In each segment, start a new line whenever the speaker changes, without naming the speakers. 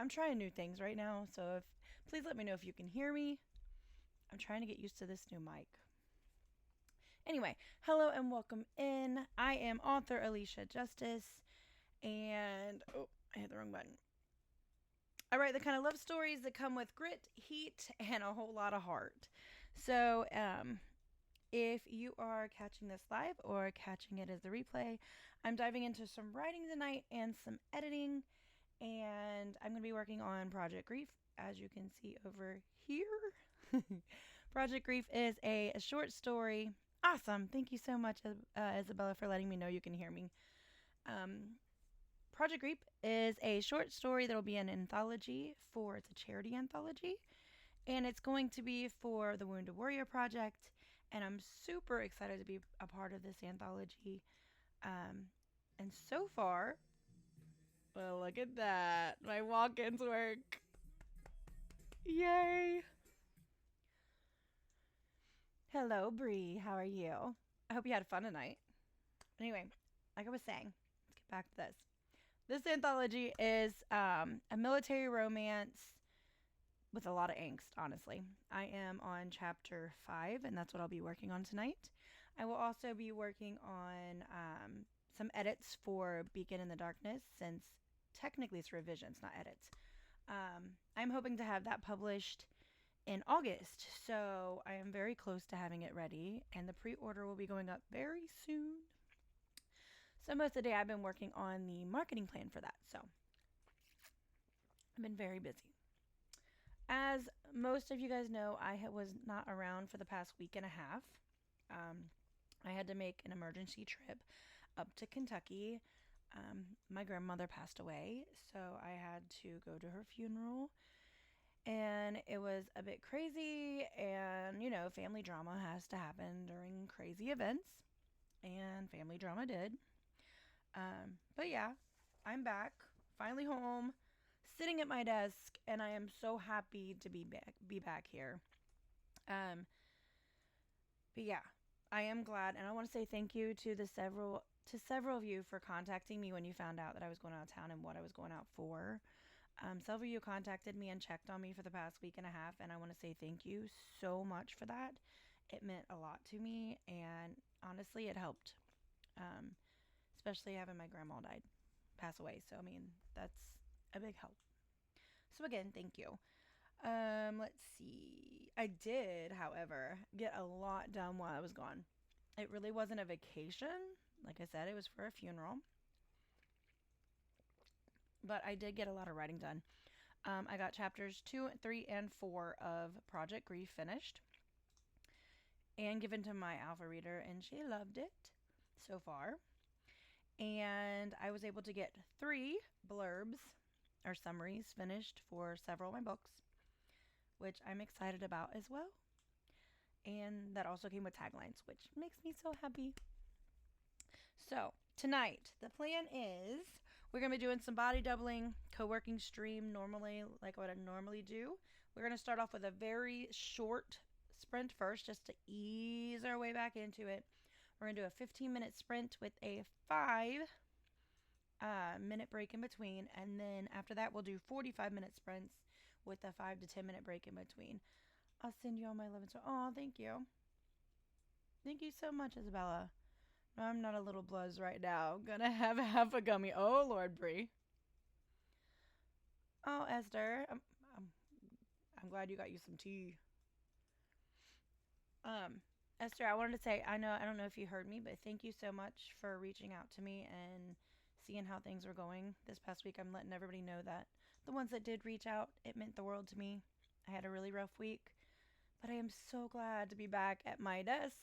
I'm trying new things right now, so please let me know if you can hear me. I'm trying to get used to this new mic. Anyway, hello and welcome in. I am author Alicia Justice, and I hit the wrong button. I write the kind of love stories that come with grit, heat, and a whole lot of heart. So, if you are catching this live or catching it as a replay, I'm diving into some writing tonight and some editing, and I'm going to be working on Project Grief, as you can see over here. Project Grief is a short story. Awesome. Thank you so much, Isabella, for letting me know you can hear me. Project Grief is a short story that will be an anthology it's a charity anthology, and it's going to be for the Wounded Warrior Project, and I'm super excited to be a part of this anthology. And so far, well, look at that. My walk-ins work. Yay. Hello, Bree. How are you? I hope you had fun tonight. Anyway, like I was saying, let's get back to this. This anthology is a military romance with a lot of angst, honestly. I am on chapter 5, and that's what I'll be working on tonight. I will also be working on some edits for Beacon in the Darkness, since technically it's revisions, not edits. I'm hoping to have that published in August, so I am very close to having it ready, and the pre-order will be going up very soon. So most of the day I've been working on the marketing plan for that, so I've been very busy. As most of you guys know, I was not around for the past week and a half. I had to make an emergency trip up to Kentucky. My grandmother passed away, so I had to go to her funeral. And it was a bit crazy, and, family drama has to happen during crazy events, and family drama did. But yeah, I'm back, finally home, sitting at my desk, and I am so happy to be back here. But yeah, I am glad, and I want to say thank you to several of you for contacting me when you found out that I was going out of town and what I was going out for. Several of you contacted me and checked on me for the past week and a half, and I want to say thank you so much for that. It meant a lot to me, and honestly, it helped. Especially having my grandma pass away. So, that's a big help. So again, thank you. Let's see. I did, however, get a lot done while I was gone. It really wasn't a vacation. Like I said, it was for a funeral. But I did get a lot of writing done. I got chapters 2, 3, and 4 of Project Grief finished and given to my alpha reader, and she loved it so far. And I was able to get 3 blurbs or summaries finished for several of my books, which I'm excited about as well. And that also came with taglines, which makes me so happy. So tonight, the plan is we're going to be doing some body doubling, co-working stream normally, like what I normally do. We're going to start off with a very short sprint first, just to ease our way back into it. We're going to do a 15-minute sprint with a 5-minute break in between. And then after that, we'll do 45-minute sprints with a 5 to 10-minute break in between. I'll send you all my love and so. Oh, thank you. Thank you so much, Isabella. No, I'm not a little bluzz right now. I'm gonna have half a gummy. Oh, Lord, Bree. Oh, Esther. I'm glad you got you some tea. Esther, I wanted to say, I don't know if you heard me, but thank you so much for reaching out to me and seeing how things were going this past week. I'm letting everybody know that the ones that did reach out, it meant the world to me. I had a really rough week, but I am so glad to be back at my desk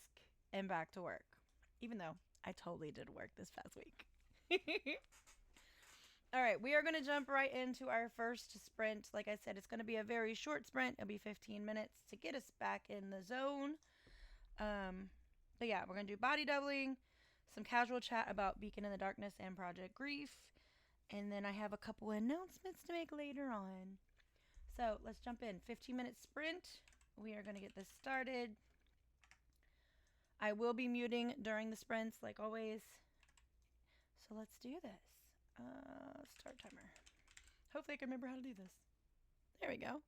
and back to work, even though I totally did work this past week. All right, we are going to jump right into our first sprint. Like I said, it's going to be a very short sprint. It'll be 15 minutes to get us back in the zone. But yeah, we're going to do body doubling, some casual chat about Beacon in the Darkness and Project Grief, and then I have a couple announcements to make later on. So let's jump in. 15-minute sprint. We are going to get this started. I will be muting during the sprints, like always. So let's do this. Start timer. Hopefully I can remember how to do this. There we go.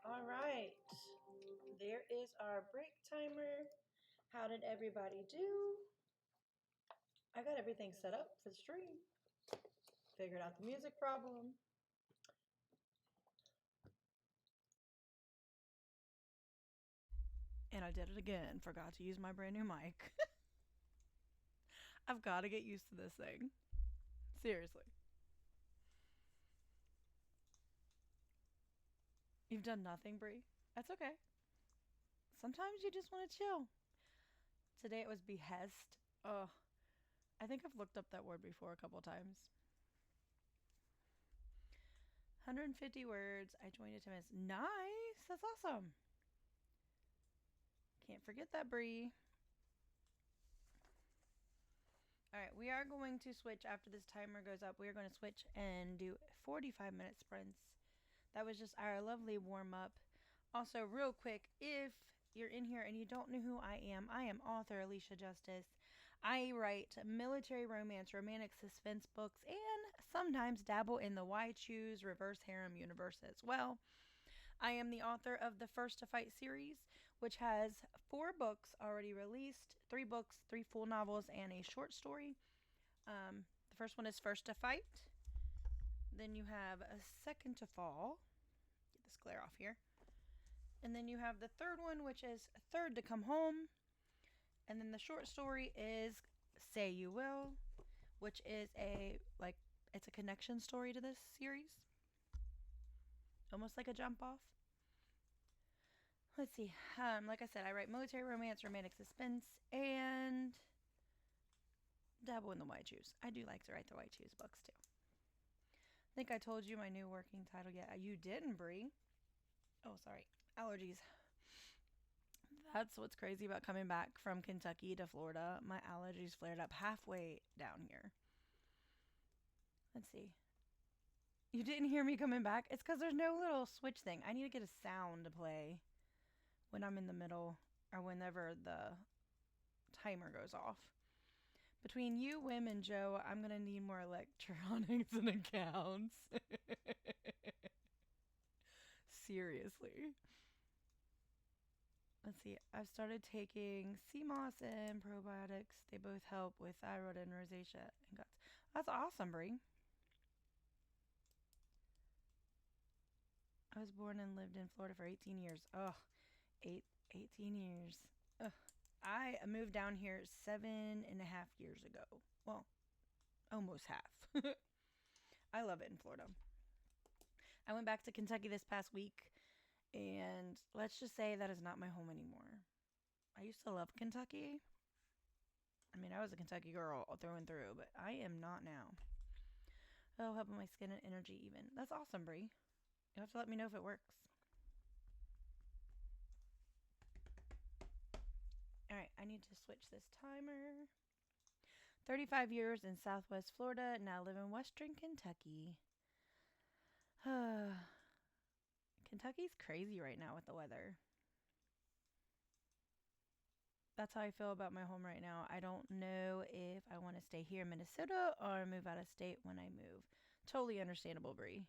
All right, there is our break timer. How did everybody do? I got everything set up for the stream. Figured out the music problem. And I did it again. Forgot to use my brand new mic. I've got to get used to this thing. Seriously. You've done nothing, Brie? That's okay. Sometimes you just want to chill. Today it was behest. Oh, I think I've looked up that word before a couple times. 150 words. I joined a 10 minutes. Nice. That's awesome. Can't forget that, Brie. All right, we are going to switch after this timer goes up. We are going to switch and do 45-minute sprints. That was just our lovely warm-up. Also, real quick, if you're in here and you don't know who I am author Alicia Justice. I write military romance, romantic suspense books, and sometimes dabble in the Why Choose reverse harem universe as well. I am the author of the First to Fight series, which has 4 books already released, 3 books, 3 full novels, and a short story. The first one is First to Fight. Then you have a Second to Fall. Get this glare off here. And then you have the third one, which is Third to Come Home. And then the short story is Say You Will, which is it's a connection story to this series. Almost like a jump off. Let's see. Like I said, I write military romance, romantic suspense, and dabble in the white juice. I do like to write the white juice books too. I think I told you my new working title yet. You didn't, Bree. Oh, sorry. Allergies. That's what's crazy about coming back from Kentucky to Florida. My allergies flared up halfway down here. Let's see. You didn't hear me coming back? It's because there's no little switch thing. I need to get a sound to play when I'm in the middle or whenever the timer goes off. Between you, Wim, and Joe, I'm going to need more electronics and accounts. Seriously. Let's see. I've started taking sea moss and probiotics. They both help with thyroid and rosacea and guts. That's awesome, Brie. I was born and lived in Florida for 18 years. Oh, 18 years. Ugh. I moved down here 7.5 years ago. Well, almost half. I love it in Florida. I went back to Kentucky this past week, and let's just say that is not my home anymore. I used to love Kentucky. I mean, I was a Kentucky girl through and through, but I am not now. Oh, helping my skin and energy even. That's awesome, Brie. You'll have to let me know if it works. Alright, I need to switch this timer. 35 years in Southwest Florida, now live in Western Kentucky. Kentucky's crazy right now with the weather. That's how I feel about my home right now. I don't know if I want to stay here in Minnesota or move out of state when I move. Totally understandable, Brie.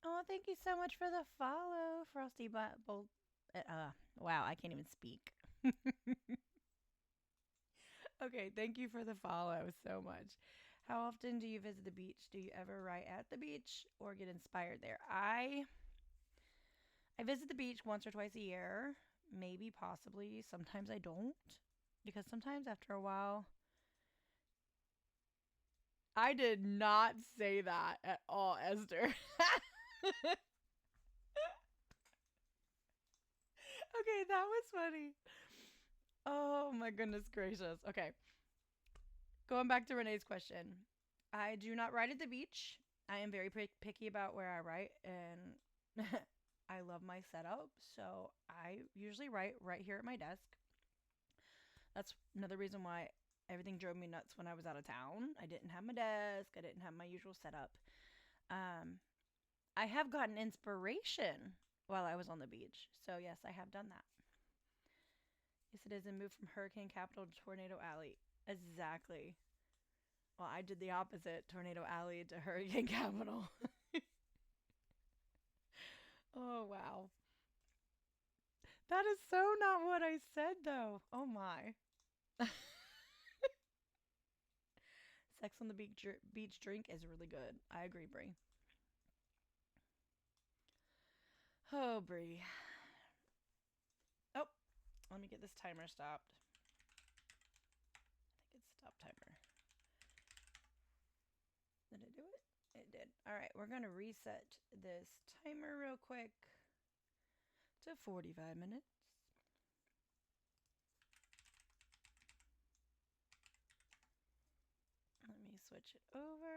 Oh, thank you so much for the follow, Frosty Bolt. Wow, I can't even speak. Okay, thank you for the follow so much. How often do you visit the beach? Do you ever write at the beach or get inspired there? I visit the beach once or twice a year, maybe, possibly. Sometimes I don't, because sometimes after a while, I did not say that at all, Esther. Okay, that was funny. Oh my goodness gracious. Okay. Going back to Renee's question. I do not write at the beach. I am very picky about where I write, and I love my setup. So I usually write right here at my desk. That's another reason why everything drove me nuts when I was out of town. I didn't have my desk. I didn't have my usual setup. I have gotten inspiration while I was on the beach. So yes, I have done that. Yes, it is. And moved from Hurricane Capital to Tornado Alley. Exactly. Well, I did the opposite. Tornado Alley to Hurricane Capital. Oh, wow. That is so not what I said, though. Oh, my. Sex on the beach drink is really good. I agree, Brie. Oh, Brie. Oh, let me get this timer stopped. I think it's stop timer. Did it do it? It did. All right, we're going to reset this timer real quick to 45 minutes. Let me switch it over.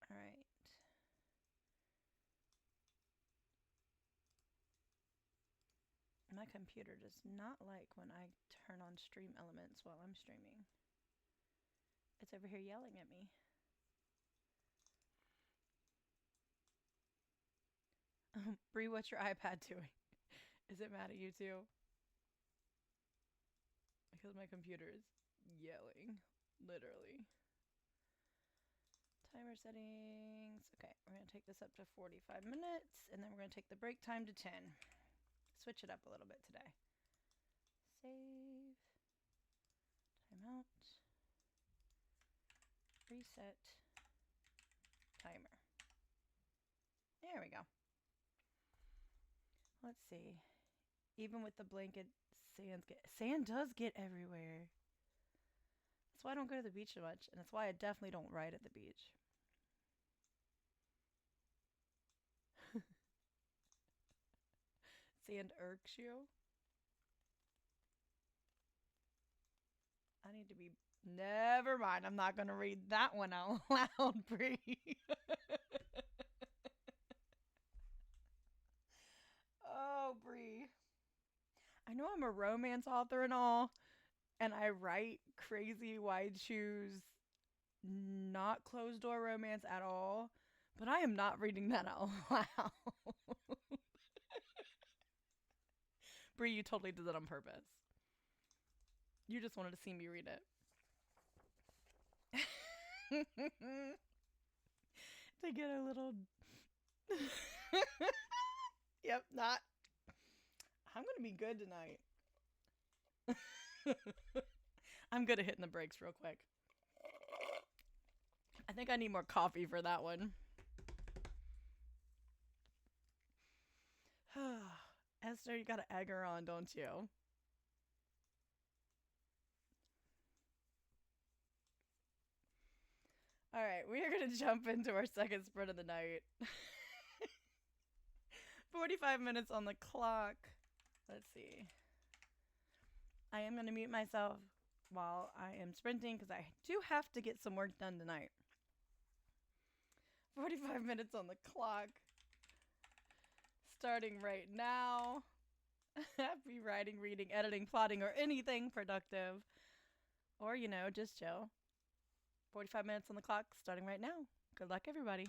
All right. My computer does not like when I turn on stream elements while I'm streaming. It's over here yelling at me. Bree, what's your iPad doing? Is it mad at you too? Because my computer is yelling, literally. Timer settings. Okay, we're going to take this up to 45 minutes, and then we're going to take the break time to 10. Switch it up a little bit today. Save. Timeout. Reset. Timer. There we go. Let's see. Even with the blanket, sand does get everywhere. That's why I don't go to the beach so much, and that's why I definitely don't ride at the beach. Sand irks you? I need to be. Never mind. I'm not gonna read that one out loud, Bree. Oh, Bree. I know I'm a romance author and all, and I write crazy wide shoes, not closed door romance at all, but I am not reading that out loud. Bree, you totally did that on purpose. You just wanted to see me read it. To get a little. Yep, not. I'm gonna be good tonight. I'm good at hitting the brakes real quick. I think I need more coffee for that one. Esther, you gotta egg her on, don't you? Alright, we are gonna jump into our second sprint of the night. 45 minutes on the clock. Let's see. I am gonna mute myself while I am sprinting because I do have to get some work done tonight. 45 minutes on the clock. Starting right now. Happy writing, reading, editing, plotting, or anything productive. Or, you know, just chill. 45 minutes on the clock, starting right now. Good luck, everybody.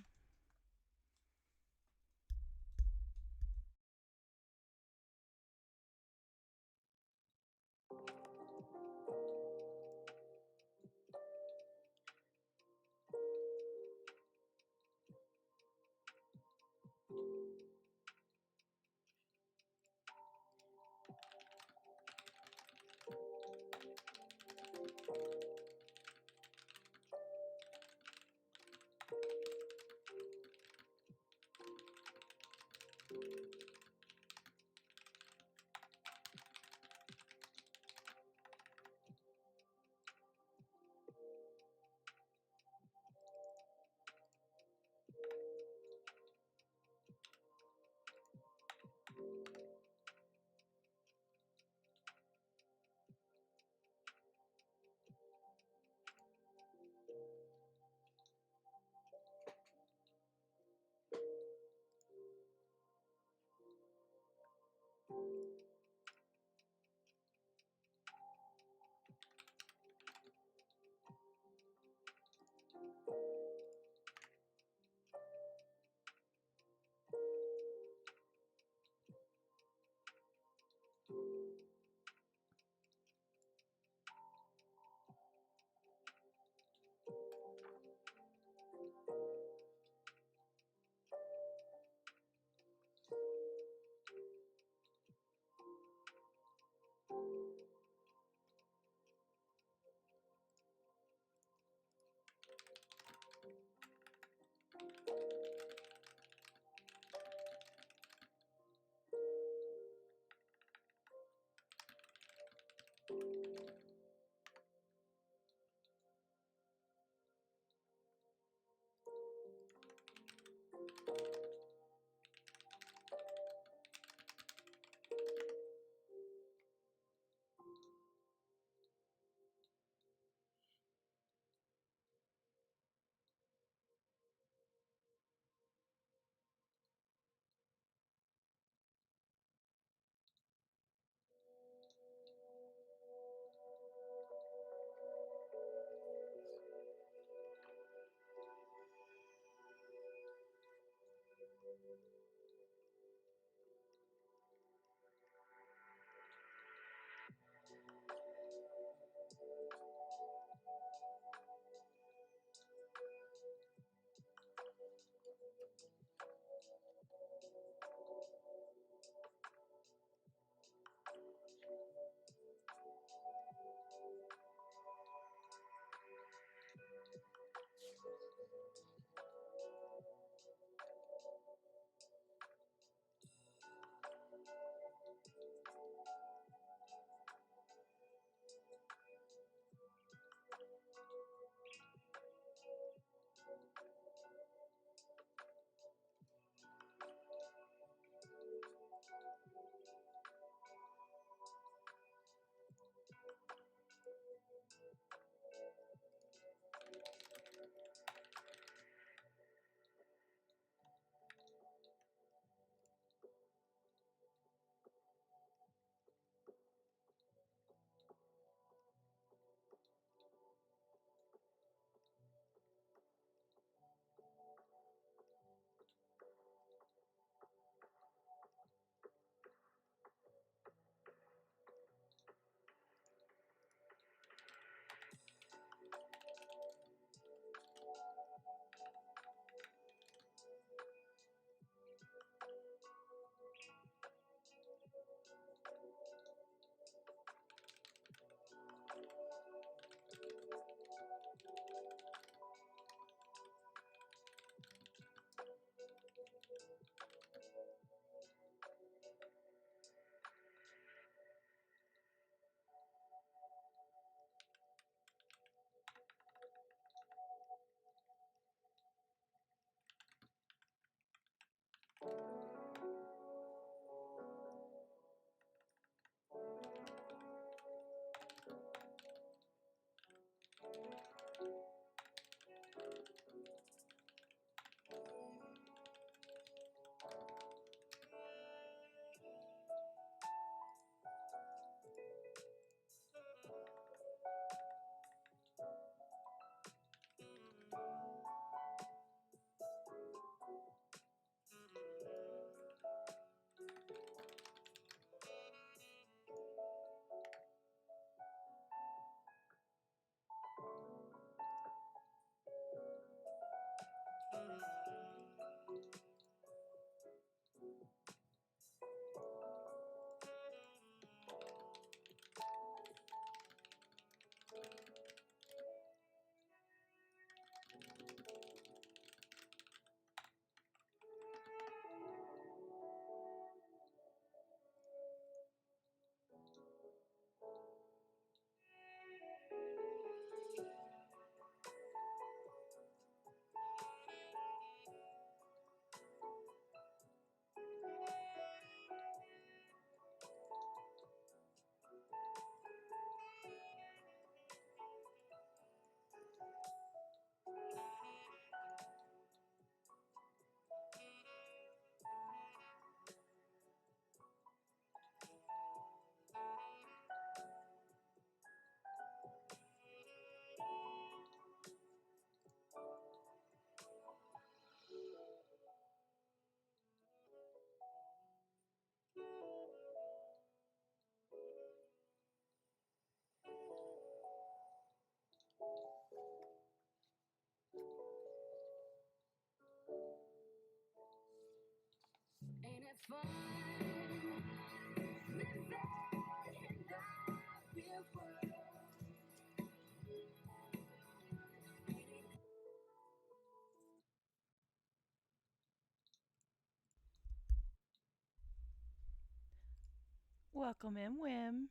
Welcome in, Wim.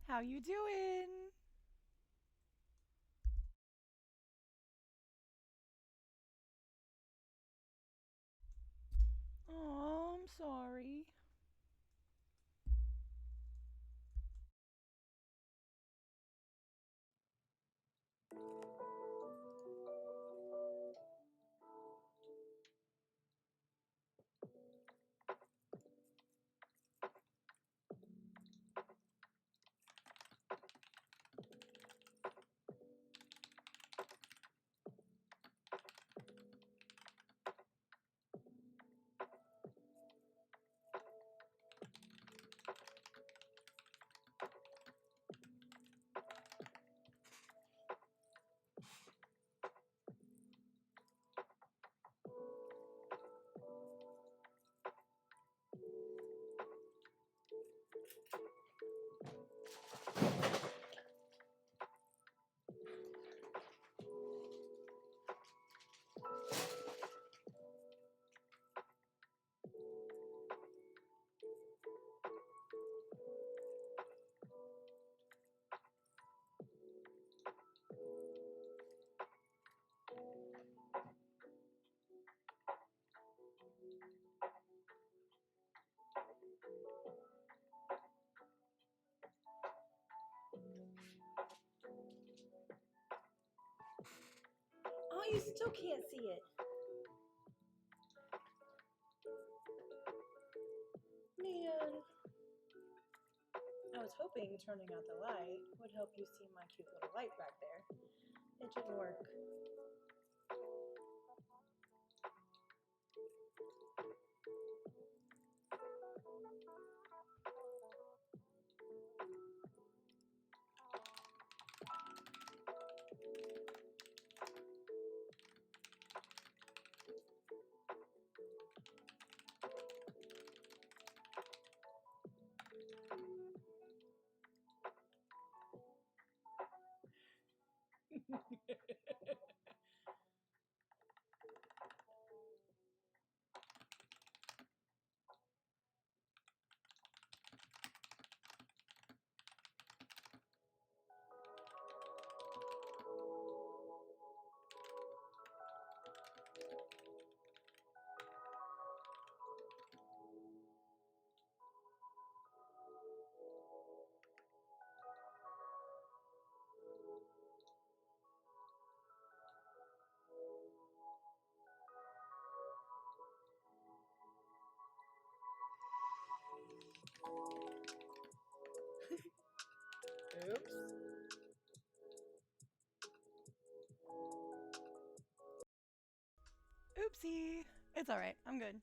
How you doing? Oh, I'm sorry.
Oh, you still can't see it. Man. I was hoping turning out the light would help you see my cute little light back there. It didn't work. Oops.
Oopsie. It's all right. I'm good.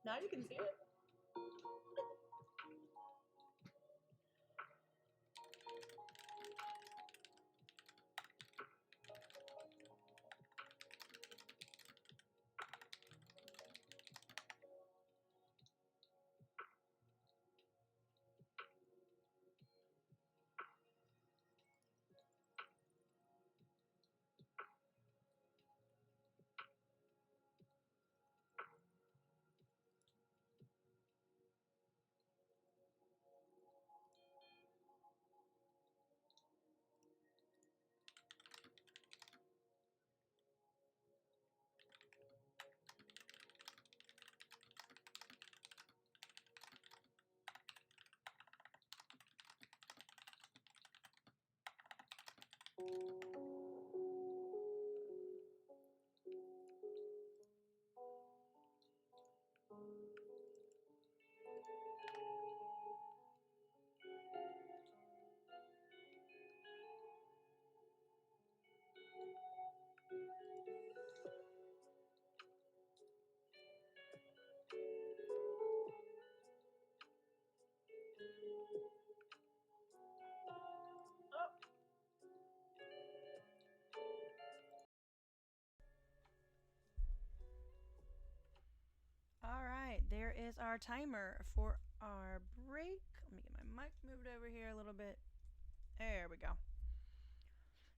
Now you can see it.
All right, there is our timer for our break. Let me get my mic moved over here a little bit. There we go.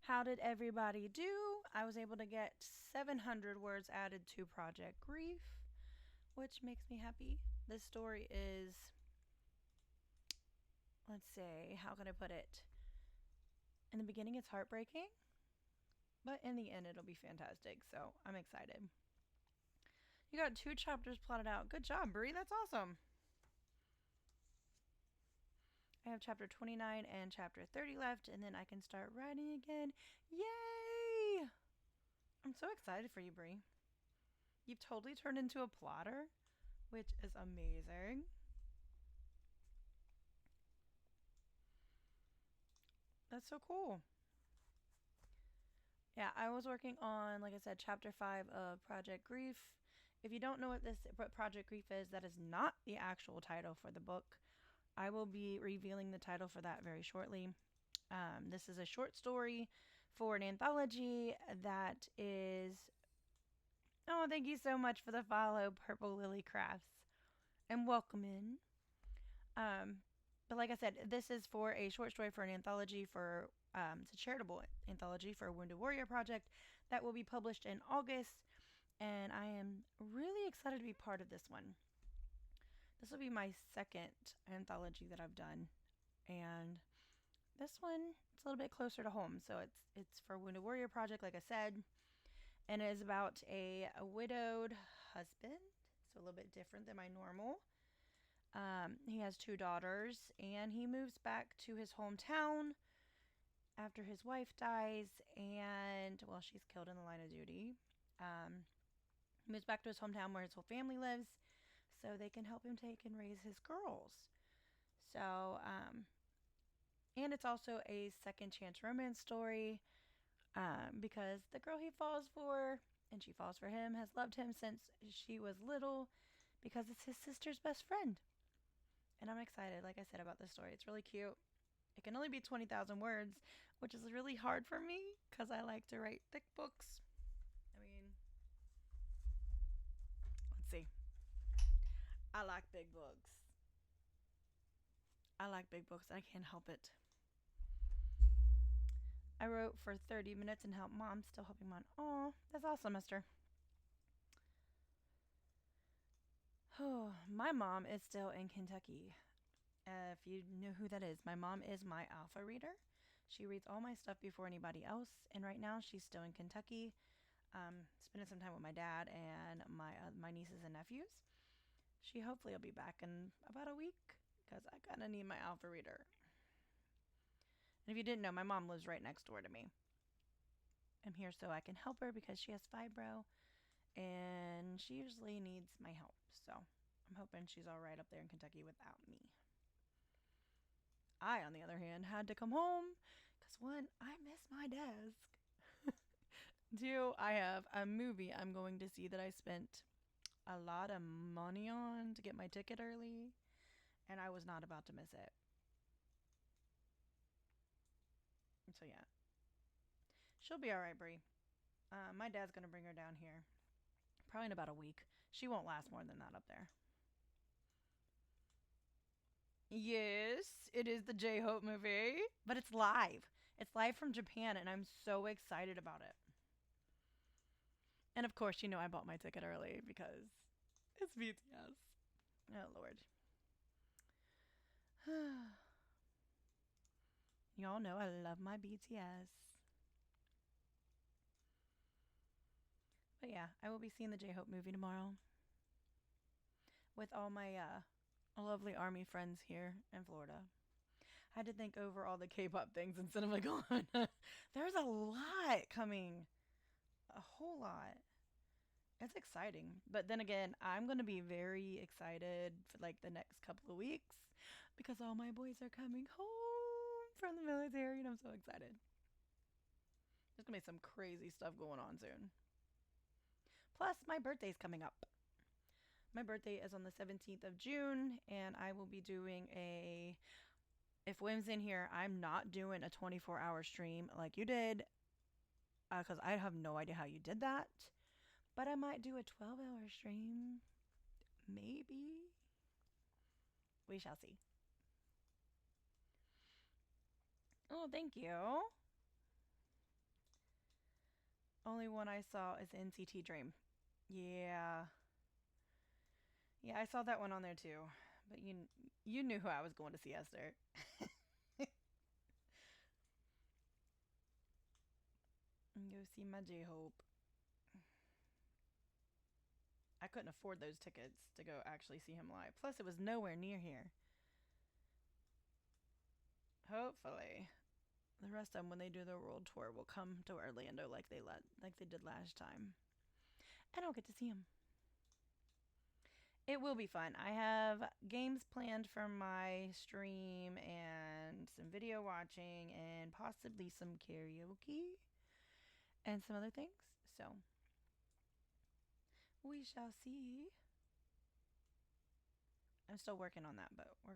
How did everybody do? I was able to get 700 words added to Project Grief, which makes me happy. This story is, let's say, how can I put it? In the beginning, it's heartbreaking, but in the end, it'll be fantastic. So I'm excited. You got 2 chapters plotted out. Good job, Brie. That's awesome. I have chapter 29 and chapter 30 left, and then I can start writing again. Yay! I'm so excited for you, Brie. You've totally turned into a plotter, which is amazing. That's so cool. Yeah, I was working on, like I said, chapter 5 of Project Grief. If you don't know what Project Grief is, that is not the actual title for the book. I will be revealing the title for that very shortly. This is a short story for an anthology that is... Oh, thank you so much for the follow, Purple Lily Crafts. And welcome in. But like I said, this is for a short story for an anthology for... it's a charitable anthology for a Wounded Warrior project that will be published in August. And I am really excited to be part of this one. This will be my second anthology that I've done. And this one, it's a little bit closer to home. So it's for Wounded Warrior project, like I said. And it is about a widowed husband. So a little bit different than my normal. He has 2 daughters. And he moves back to his hometown after his wife dies. And, well, she's killed in the line of duty. He moves back to his hometown where his whole family lives. So they can help him take and raise his girls. So, and it's also a second chance romance story because the girl he falls for, and she falls for him, has loved him since she was little because it's his sister's best friend. And I'm excited, like I said, about this story. It's really cute. It can only be 20,000 words, which is really hard for me because I like to write thick books. I mean, let's see. I like big books. I like big books. I can't help it. I wrote for 30 minutes and helped Mom. Still helping Mom. Oh, that's awesome, mister. Oh, my mom is still in Kentucky. If you know who that is, my mom is my alpha reader. She reads all my stuff before anybody else. And right now she's still in Kentucky, spending some time with my dad and my nieces and nephews. She hopefully will be back in about a week because I kind of need my alpha reader. And if you didn't know, my mom lives right next door to me. I'm here so I can help her because she has fibro and she usually needs my help. So I'm hoping she's all right up there in Kentucky without me. I, on the other hand, had to come home because 1, I miss my desk. 2, I have a movie I'm going to see that I spent a lot of money on to get my ticket early, and I was not about to miss it. So yeah, she'll be all right, Brie. My dad's gonna bring her down here, probably in about a week. She won't last more than that up there. Yes, it is the J-Hope movie, but it's live. It's live from Japan, and I'm so excited about it. And of course, you know I bought my ticket early because it's BTS. Oh, Lord. Y'all know I love my BTS. But yeah, I will be seeing the J-Hope movie tomorrow with all my lovely army friends here in Florida. I had to think over all the K-pop things instead of like, there's a lot coming. A whole lot. It's exciting. But then again, I'm going to be very excited for like the next couple of weeks because all my boys are coming home from the military and I'm so excited. There's going to be some crazy stuff going on soon. Plus, my birthday's coming up. My birthday is on the 17th of June, and I will be doing a. If Wim's in here, I'm not doing a 24-hour stream like you did, because I have no idea how you did that. But I might do a 12-hour stream. Maybe. We shall see. Oh, thank you. Only one I saw is NCT Dream. Yeah. Yeah, I saw that one on there too. But you knew who I was going to see, Esther. Go see my J-Hope. I couldn't afford those tickets to go actually see him live. Plus, it was nowhere near here. Hopefully, the rest of them, when they do their world tour, will come to Orlando like they did last time, and I'll get to see him. It will be fun. I have games planned for my stream and some video watching and possibly some karaoke and some other things. So we shall see. I'm still working on that, but we're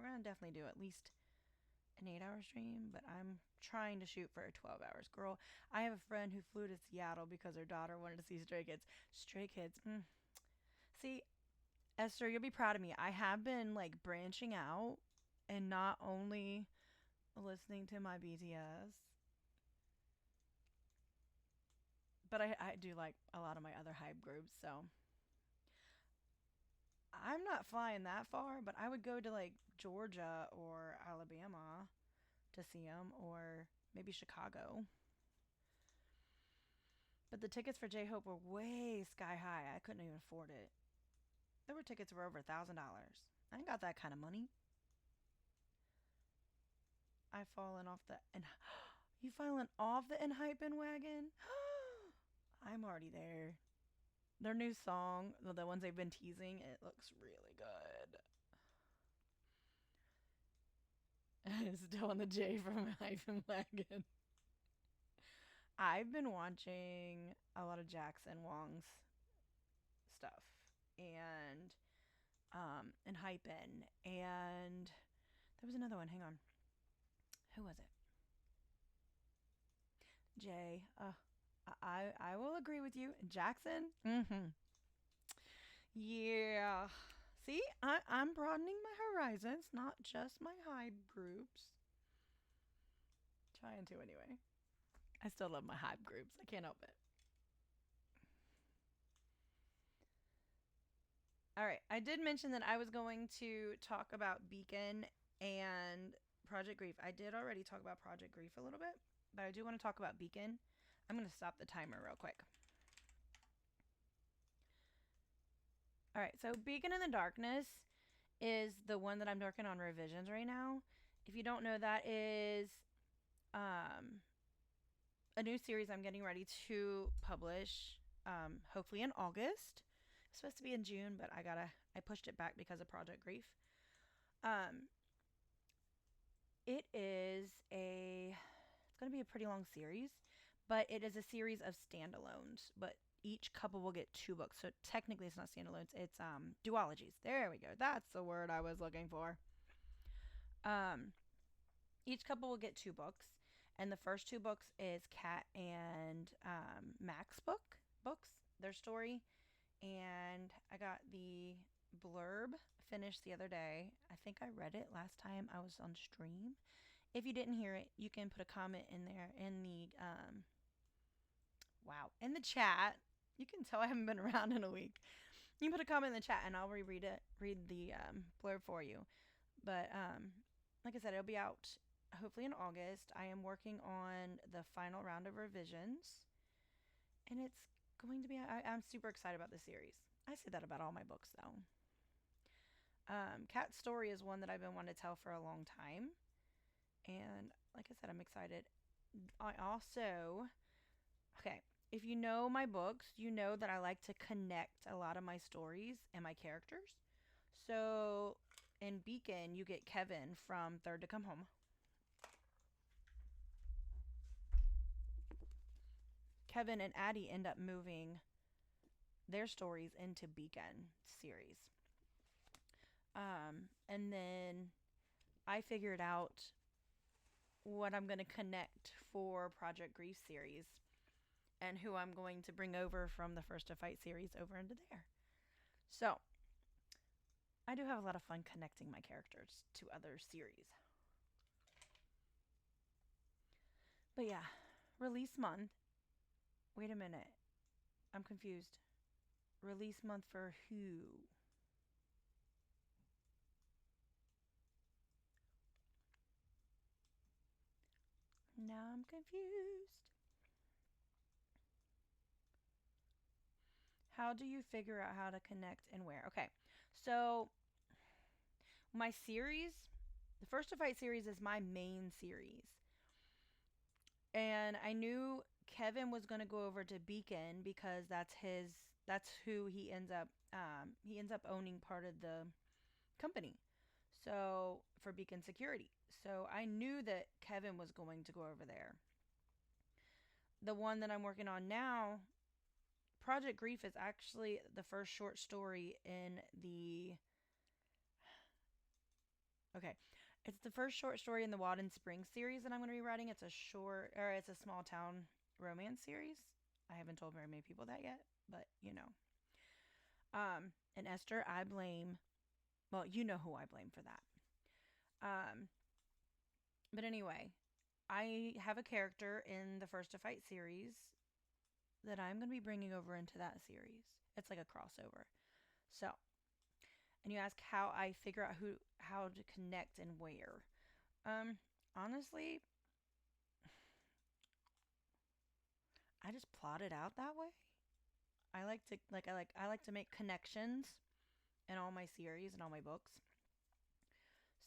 gonna definitely do at least an 8-hour stream, but I'm trying to shoot for 12 hours. Girl, I have a friend who flew to Seattle because her daughter wanted to see Stray Kids. Stray Kids. See, Esther, you'll be proud of me. I have been like branching out and not only listening to my BTS, but I do like a lot of my other hype groups, so I'm not flying that far, but I would go to like Georgia or Alabama to see them, or maybe Chicago. But the tickets for J-Hope were way sky high. I couldn't even afford it. There were tickets for over $1,000. I ain't got that kind of money. I've fallen off the and you fallen off the Enhypen wagon? I'm already there. Their new song, the ones they've been teasing, it looks really good. Still on the J from Hyphen Wagon. I've been watching a lot of Jackson Wong's stuff and Hypen, and there was another one. Hang on, who was it? Jay. I will agree with you, Jackson. Yeah. See, I'm broadening my horizons, not just my hype groups. Trying to anyway. I still love my hype groups. I can't help it. All right. I did mention that I was going to talk about Beacon and Project Grief. I did already talk about Project Grief a little bit, but I do want to talk about Beacon. I'm going to stop the timer real quick. All right. So Beacon in the Darkness is the one that I'm working on revisions right now. If you don't know, that is a new series I'm getting ready to publish, hopefully in August. It's supposed to be in June, but I pushed it back because of Project Grief. It's going to be a pretty long series, but it is a series of standalones. But each couple will get 2 books, so technically it's not standalones. It's duologies. There we go. That's the word I was looking for. Each couple will get 2 books, and the first 2 books is Kat and Mac's books, their story, and I got the blurb finished the other day. I think I read it last time I was on stream. If you didn't hear it, you can put a comment in there in the in the chat. You can tell I haven't been around in a week. You can put a comment in the chat and I'll read the blurb for you. But like I said, it'll be out hopefully in August. I am working on the final round of revisions, and it's going to be. I'm super excited about this series. I say that about all my books, though. Cat's story is one that I've been wanting to tell for a long time, and like I said, I'm excited. I also, if you know my books, you know that I like to connect a lot of my stories and my characters. So in Beacon, you get Kevin from Third to Come Home. Kevin and Addie end up moving their stories into Beacon series. And then I figured out what I'm going to connect for Project Grief series and who I'm going to bring over from the First to Fight series over into there. So I do have a lot of fun connecting my characters to other series. But yeah, release month. Wait a minute. I'm confused. Release month for who? Now I'm confused. How do you figure out how to connect and where? Okay, so my series, the First to Fight series is my main series. And I knew Kevin was going to go over to Beacon because that's who he ends up owning part of the company. So for Beacon Security. So I knew that Kevin was going to go over there. The one that I'm working on now, Project Grief, is actually the first short story in the... Okay. It's the first short story in the Walden Springs series that I'm going to be writing. It's a small town romance series. I haven't told very many people that yet, but you know. And Esther, I blame... Well, you know who I blame for that. But anyway, I have a character in the First to Fight series that I'm going to be bringing over into that series. It's like a crossover. So, and you ask how I figure out how to connect and where. Honestly, I just plot it out that way. I like to make connections in all my series and all my books.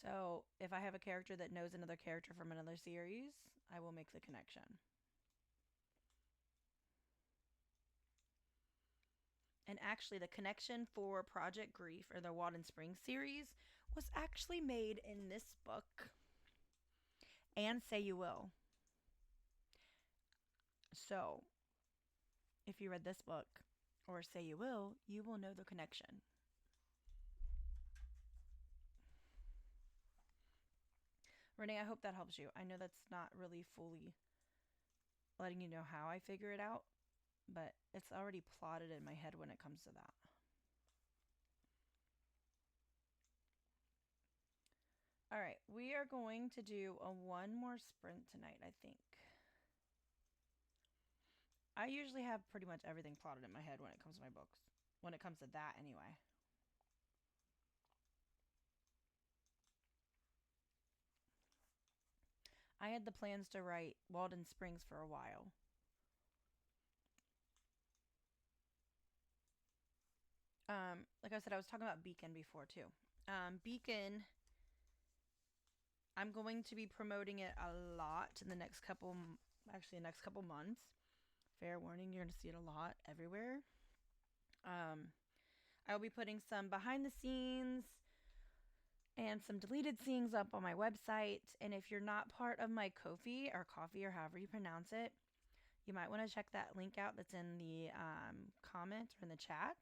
So if I have a character that knows another character from another series, I will make the connection. And actually, the connection for Project Grief, or the Walden Springs series, was actually made in this book, and Say You Will. So if you read this book, or Say You Will know the connection. Renee, I hope that helps you. I know that's not really fully letting you know how I figure it out, but it's already plotted in my head when it comes to that. All right, we are going to do one more sprint tonight, I think. I usually have pretty much everything plotted in my head when it comes to my books. When it comes to that, anyway. I had the plans to write Walden Springs for a while. Like I said, I was talking about Beacon before too. Beacon, I'm going to be promoting it a lot in the next couple months. Fair warning, you're going to see it a lot everywhere. I'll be putting some behind the scenes and some deleted scenes up on my website. And if you're not part of my Ko-fi or coffee or however you pronounce it, You might want to check that link out that's in the comment or in the chat,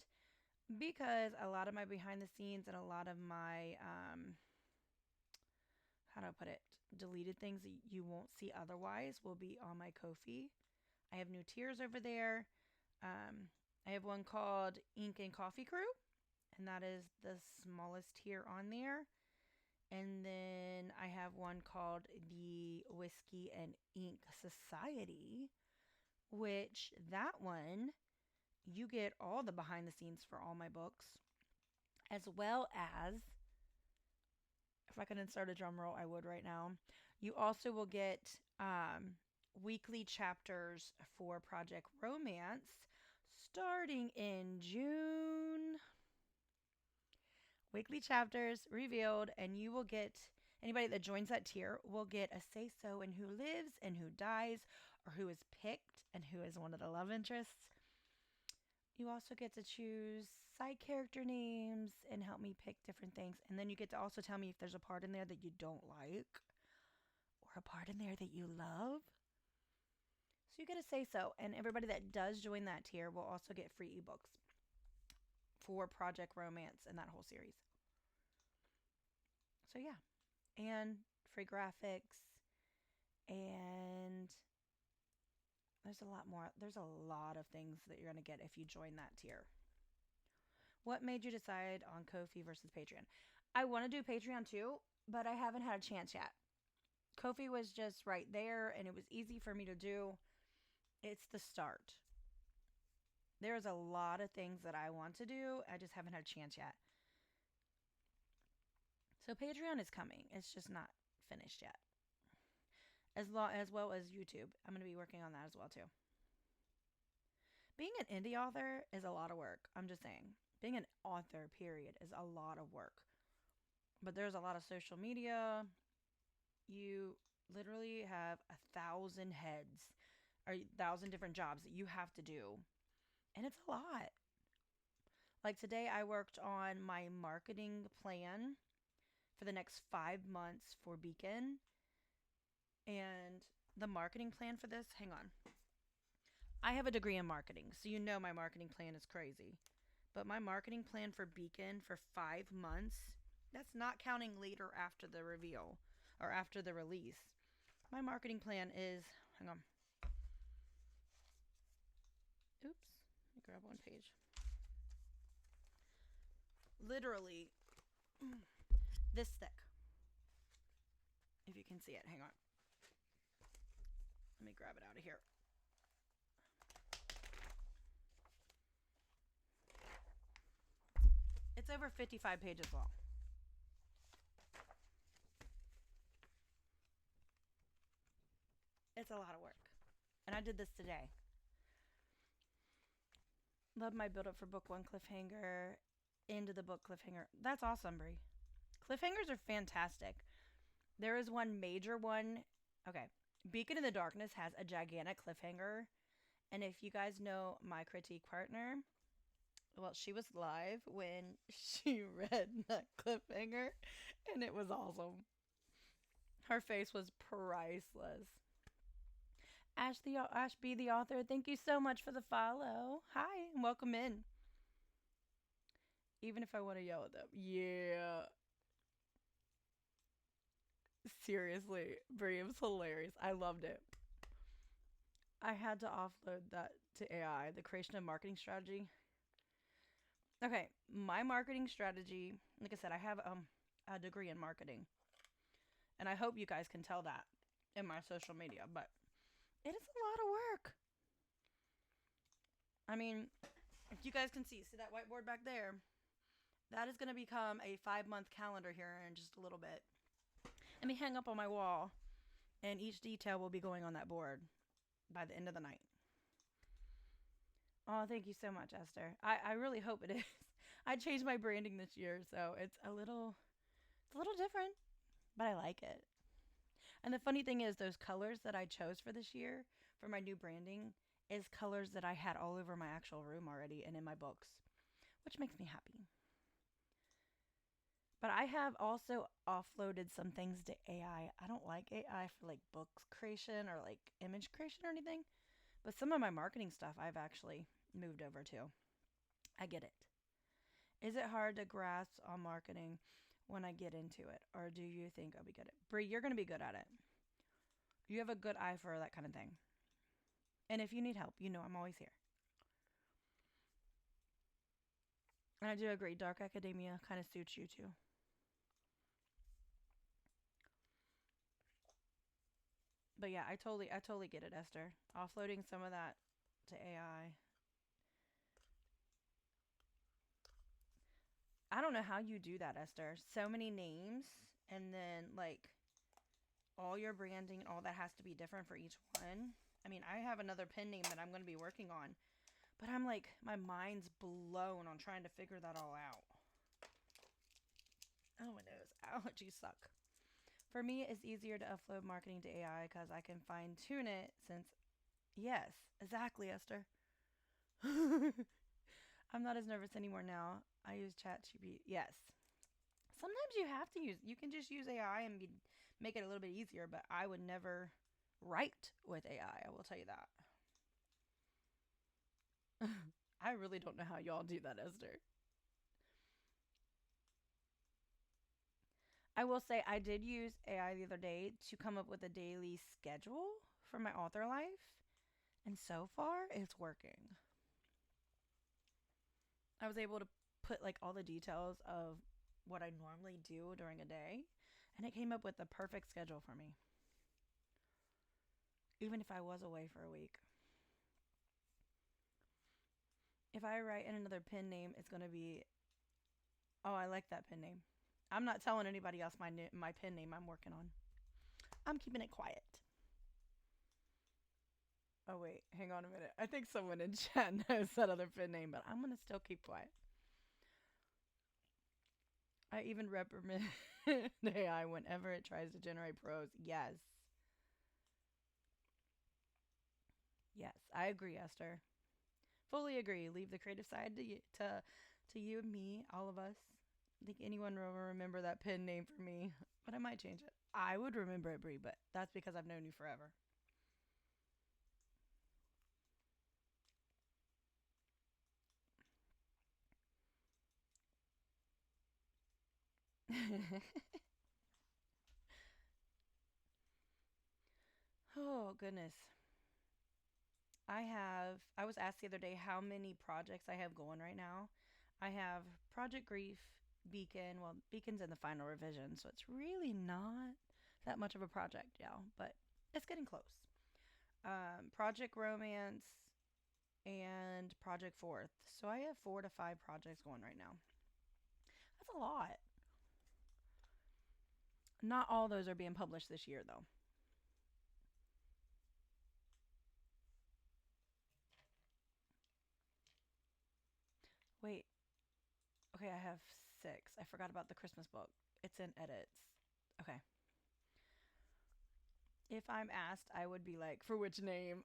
because a lot of my behind the scenes and a lot of my, how do I put it, deleted things that you won't see otherwise will be on my Ko-fi. I have new tiers over there. I have one called Ink and Coffee Crew, and that is the smallest tier on there. And then I have one called the Whiskey and Ink Society, which that one, you get all the behind the scenes for all my books, as well as, if I could insert a drum roll, I would right now. You also will get weekly chapters for Project Romance starting in June. Weekly chapters revealed, and you will get, anybody that joins that tier will get a say-so in who lives and who dies, or who is picked and who is one of the love interests. You also get to choose side character names and help me pick different things. And then you get to also tell me if there's a part in there that you don't like or a part in there that you love. So you get a say-so. And everybody that does join that tier will also get free ebooks for Project Romance and that whole series. So yeah. And free graphics. And there's a lot more. There's a lot of things that you're going to get if you join that tier. What made you decide on Ko-fi versus Patreon? I want to do Patreon too, but I haven't had a chance yet. Ko-fi was just right there, and it was easy for me to do. It's the start. There's a lot of things that I want to do. I just haven't had a chance yet. So Patreon is coming. It's just not finished yet. As well as YouTube. I'm going to be working on that as well too. Being an indie author is a lot of work. I'm just saying. Being an author, period, is a lot of work. But there's a lot of social media. You literally have 1,000 heads or 1,000 different jobs that you have to do. And it's a lot. Like today, I worked on my marketing plan for the next 5 months for Beacon. And the marketing plan for this, hang on. I have a degree in marketing, so you know my marketing plan is crazy. But my marketing plan for Beacon for 5 months, that's not counting later after the reveal or after the release. My marketing plan is, hang on. Oops, let me grab one page. Literally this thick. If you can see it, hang on. Let me grab it out of here. It's over 55 pages long. It's a lot of work. And I did this today. Love my build up for book 1 cliffhanger. Into the book cliffhanger. That's awesome, Brie. Cliffhangers are fantastic. There is one major one. Okay. Beacon in the Darkness has a gigantic cliffhanger. And if you guys know my critique partner, well, she was live when she read that cliffhanger, and it was awesome. Her face was priceless. Ash B, the author, thank you so much for the follow. Hi, and welcome in. Even if I want to yell at them. Yeah. Seriously, Brie, it was hilarious. I loved it. I had to offload that to AI, the creation of marketing strategy. Okay, my marketing strategy, like I said, I have a degree in marketing. And I hope you guys can tell that in my social media, but it is a lot of work. I mean, if you guys can see that whiteboard back there? That is going to become a 5-month calendar here in just a little bit. Let me hang up on my wall, and each detail will be going on that board by the end of the night. Oh, thank you so much, Esther. I really hope it is. I changed my branding this year, so it's a little different, but I like it. And the funny thing is, those colors that I chose for this year for my new branding is colors that I had all over my actual room already and in my books, which makes me happy. But I have also offloaded some things to AI. I don't like AI for like book creation or like image creation or anything, But some of my marketing stuff I've actually moved over to. I get it. Is it hard to grasp on marketing when I get into it? Or do you think I'll be good at it? Bree, you're going to be good at it. You have a good eye for that kind of thing. And if you need help, you know I'm always here. And I do agree, dark academia kind of suits you too. But yeah, I totally get it, Esther. Offloading some of that to AI. I don't know how you do that, Esther. So many names, and then like all your branding, all that has to be different for each one. I mean, I have another pen name that I'm going to be working on, but I'm like, my mind's blown on trying to figure that all out. Oh, my nose. Allergies suck. For me, it's easier to upload marketing to AI because I can fine tune it since, yes, exactly, Esther. I'm not as nervous anymore now. I use ChatGPT. Yes. Sometimes you have to you can just use AI and make it a little bit easier, but I would never write with AI. I will tell you that. I really don't know how y'all do that, Esther. I will say I did use AI the other day to come up with a daily schedule for my author life, and so far it's working. I was able to put like all the details of what I normally do during a day, and it came up with the perfect schedule for me. Even if I was away for a week. If I write in another pen name, it's going to be, oh, I like that pen name. I'm not telling anybody else my pen name I'm working on. I'm keeping it quiet. Oh, wait, hang on a minute. I think someone in chat knows that other pen name, but I'm going to still keep quiet. I even reprimand AI whenever it tries to generate prose. Yes. Yes, I agree, Esther. Fully agree. Leave the creative side to you and me, all of us. I think anyone will remember that pen name for me, but I might change it. I would remember it, Brie, but that's because I've known you forever. Oh, goodness. I was asked the other day how many projects I have going right now. I have Project Grief, Beacon. Well, Beacon's in the final revision, so it's really not that much of a project, y'all, but it's getting close. Project Romance and Project Fourth. So I have 4 to 5 projects going right now. That's a lot. Not all those are being published this year, though. Wait. Okay, I have 6. I forgot about the Christmas book. It's in edits. Okay. If I'm asked, I would be like, for which name?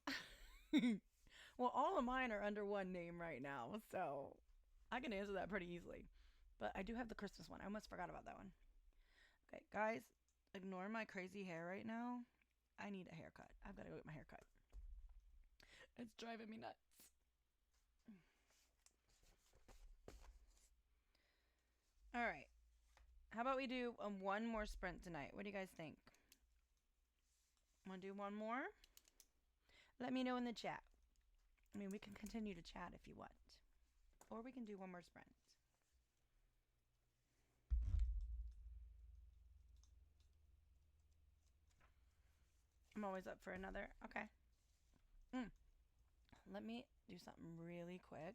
Well, all of mine are under one name right now, so I can answer that pretty easily. But I do have the Christmas one. I almost forgot about that one. Okay, guys, ignore my crazy hair right now. I need a haircut. I've got to go get my haircut. It's driving me nuts. All right. How about we do one more sprint tonight? What do you guys think? Want to do one more? Let me know in the chat. I mean, we can continue to chat if you want. Or we can do one more sprint. I'm always up for another. Okay. Let me do something really quick.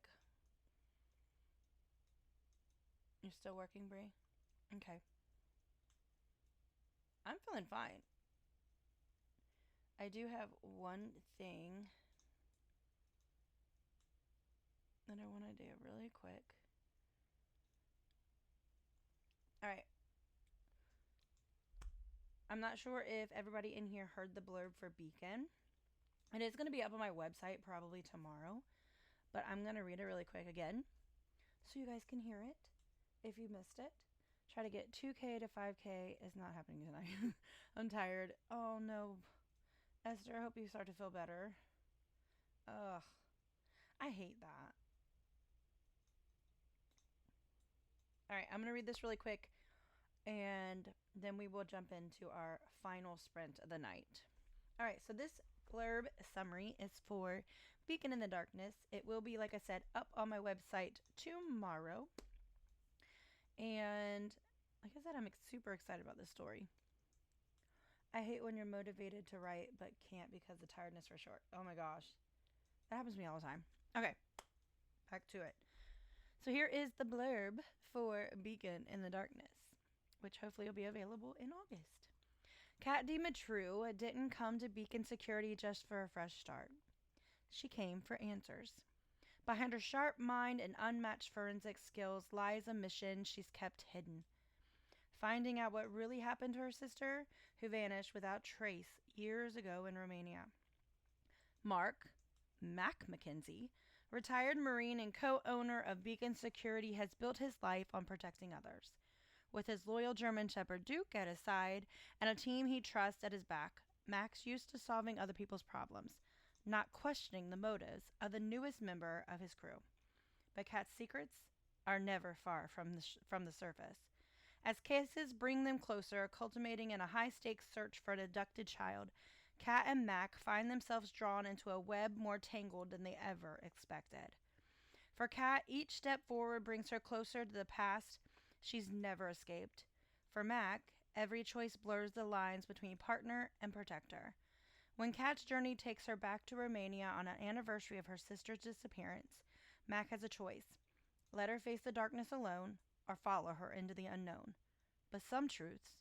You're still working, Brie? Okay. I'm feeling fine. I do have one thing that I want to do really quick. All right. I'm not sure if everybody in here heard the blurb for Beacon. It is going to be up on my website probably tomorrow, but I'm going to read it really quick again so you guys can hear it if you missed it. Try to get 2K to 5K is not happening tonight. I'm tired. Oh no. Esther, I hope you start to feel better. Ugh. I hate that. All right, I'm going to read this really quick and then we will jump into our final sprint of the night. All right, so this blurb summary is for Beacon in the Darkness. It will be, like I said, up on my website tomorrow. And like I said, I'm super excited about this story. I hate when you're motivated to write but can't because the tiredness for short. Oh my gosh. That happens to me all the time. Okay, back to it. So here is the blurb for Beacon in the Darkness, which hopefully will be available in August. Kat Dimitru didn't come to Beacon Security just for a fresh start. She came for answers. Behind her sharp mind and unmatched forensic skills lies a mission she's kept hidden. Finding out what really happened to her sister, who vanished without trace years ago in Romania. Mark, Mac McKenzie, retired Marine and co-owner of Beacon Security, has built his life on protecting others. With his loyal German Shepherd Duke at his side and a team he trusts at his back, Mac's used to solving other people's problems, not questioning the motives of the newest member of his crew. But Kat's secrets are never far from the surface. As cases bring them closer, culminating in a high-stakes search for an abducted child, Kat and Mac find themselves drawn into a web more tangled than they ever expected. For Kat, each step forward brings her closer to the past she's never escaped. For Mac, every choice blurs the lines between partner and protector. When Kat's journey takes her back to Romania on an anniversary of her sister's disappearance, Mac has a choice. Let her face the darkness alone, or follow her into the unknown. But some truths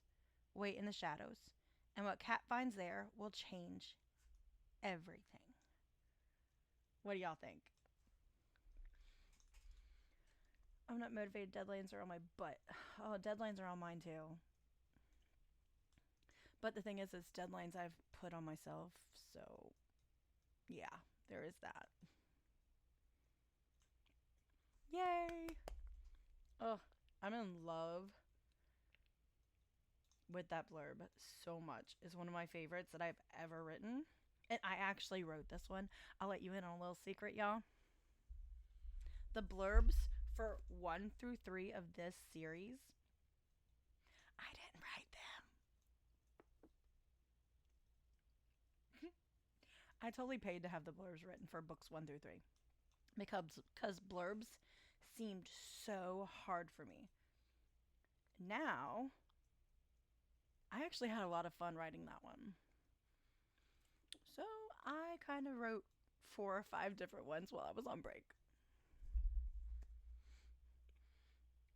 wait in the shadows, and what Kat finds there will change everything. What do y'all think? I'm not motivated. Deadlines are on my butt. Oh, deadlines are on mine too. But the thing is, it's deadlines I've put on myself. So, yeah, there is that. Yay! Oh, I'm in love with that blurb so much. It's one of my favorites that I've ever written. And I actually wrote this one. I'll let you in on a little secret, y'all. The blurbs for 1 through 3 of this series, I didn't write them. I totally paid to have the blurbs written for books 1 through 3 because blurbs seemed so hard for me. Now, I actually had a lot of fun writing that one. So I kind of wrote 4 or 5 different ones while I was on break.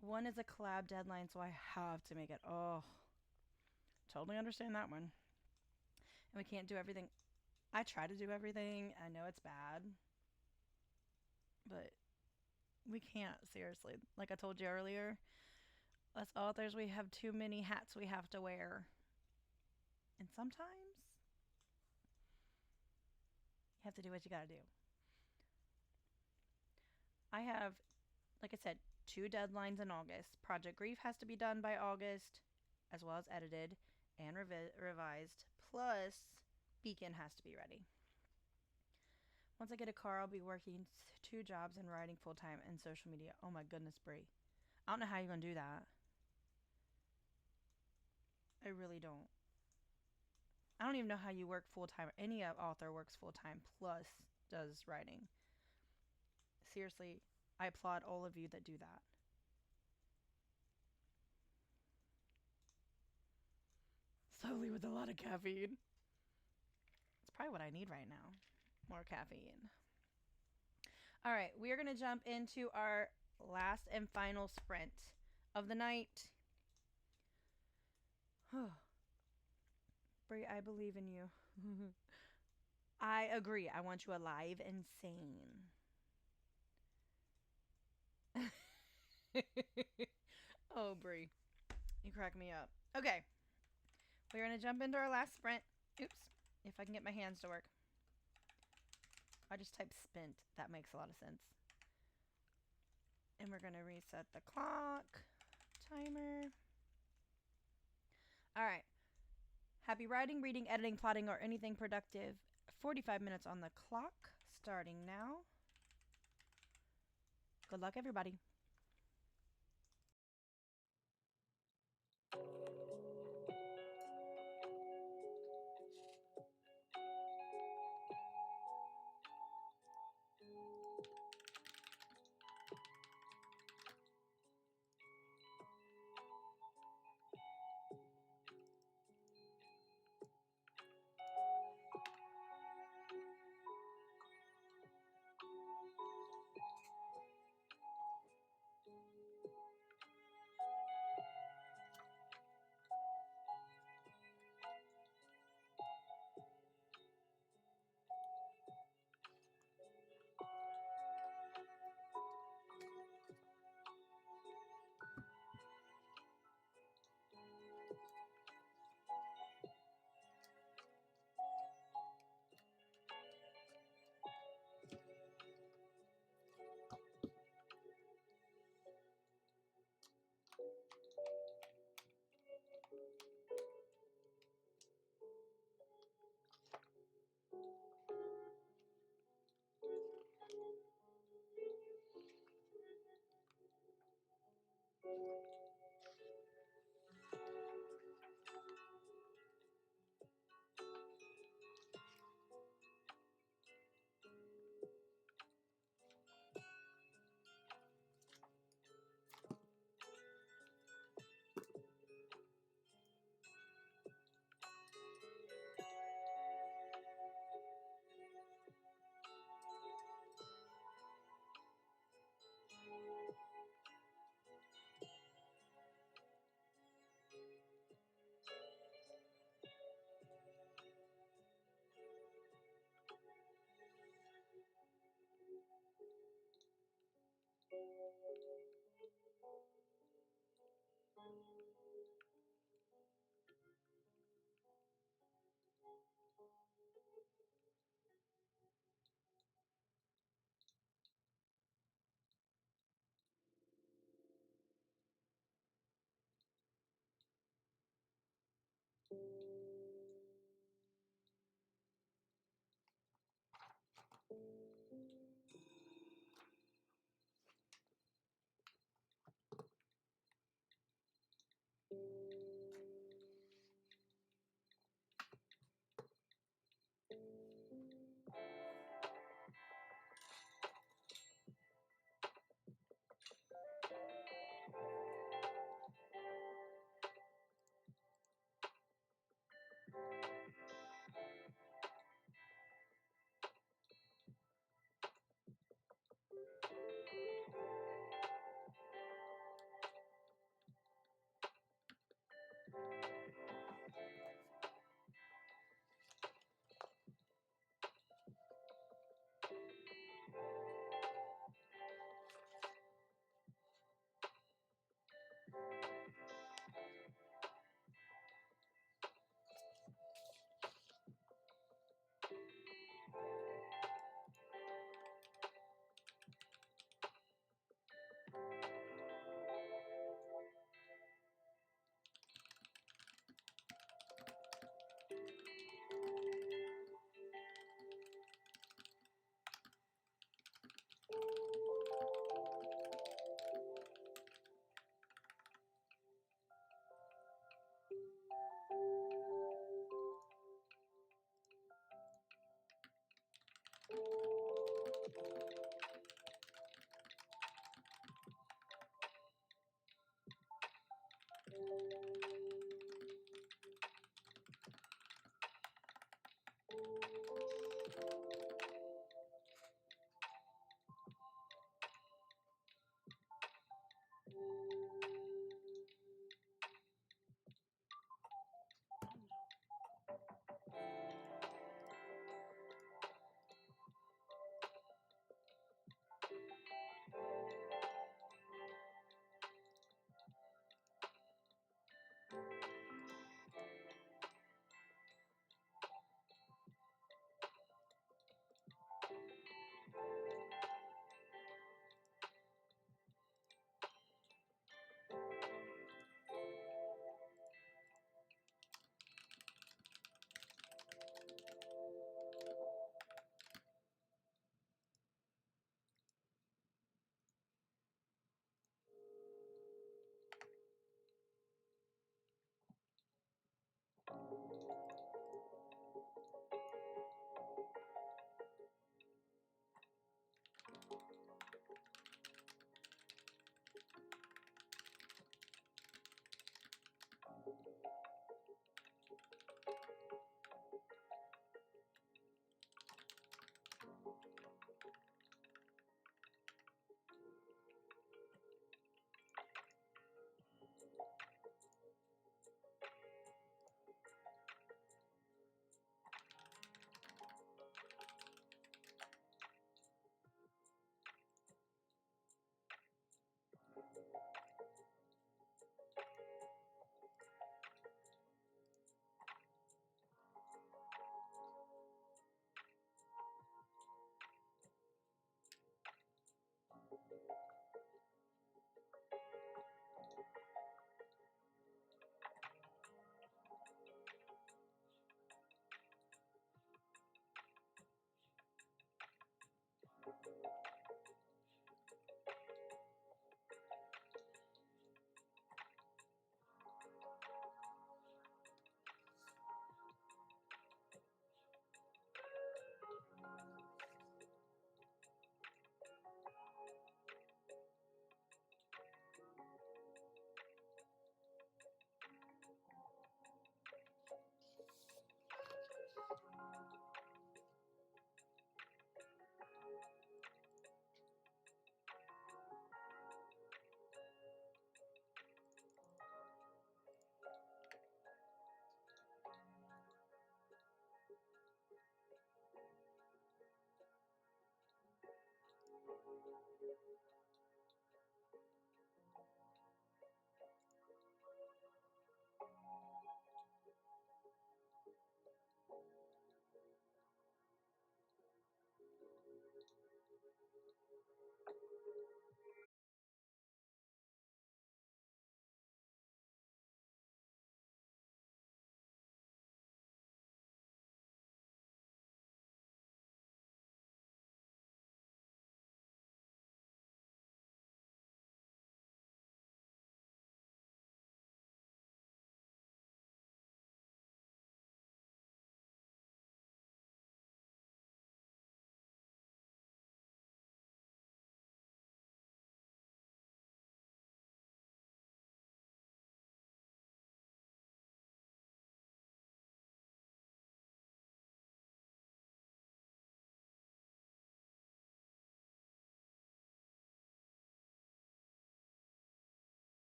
One is a collab deadline, so I have to make it. Oh, totally understand that one. And we can't do everything. I try to do everything. I know it's bad. But we can't, seriously. Like I told you earlier, us authors, we have too many hats we have to wear. And sometimes you have to do what you gotta do. I have, like I said, 2 deadlines in August. Project Grief has to be done by August, as well as edited and revised. Plus, Beacon has to be ready. Once I get a car, I'll be working 2 jobs and writing full-time and social media. Oh my goodness, Brie. I don't know how you're going to do that. I really don't. I don't even know how you work full-time. Any author works full-time plus does writing. Seriously, I applaud all of you that do that. Slowly with a lot of caffeine. It's probably what I need right now. More caffeine. All right, we are going to jump into our last and final sprint of the night. Brie, I believe in you. I agree. I want you alive and sane. Oh, Brie. You crack me up. Okay. We're going to jump into our last sprint. Oops. If I can get my hands to work. I just typed spent. That makes a lot of sense. And we're going to reset the clock. Timer. All right. Happy writing, reading, editing, plotting, or anything productive. 45 minutes on the clock. starting now. Good luck, everybody.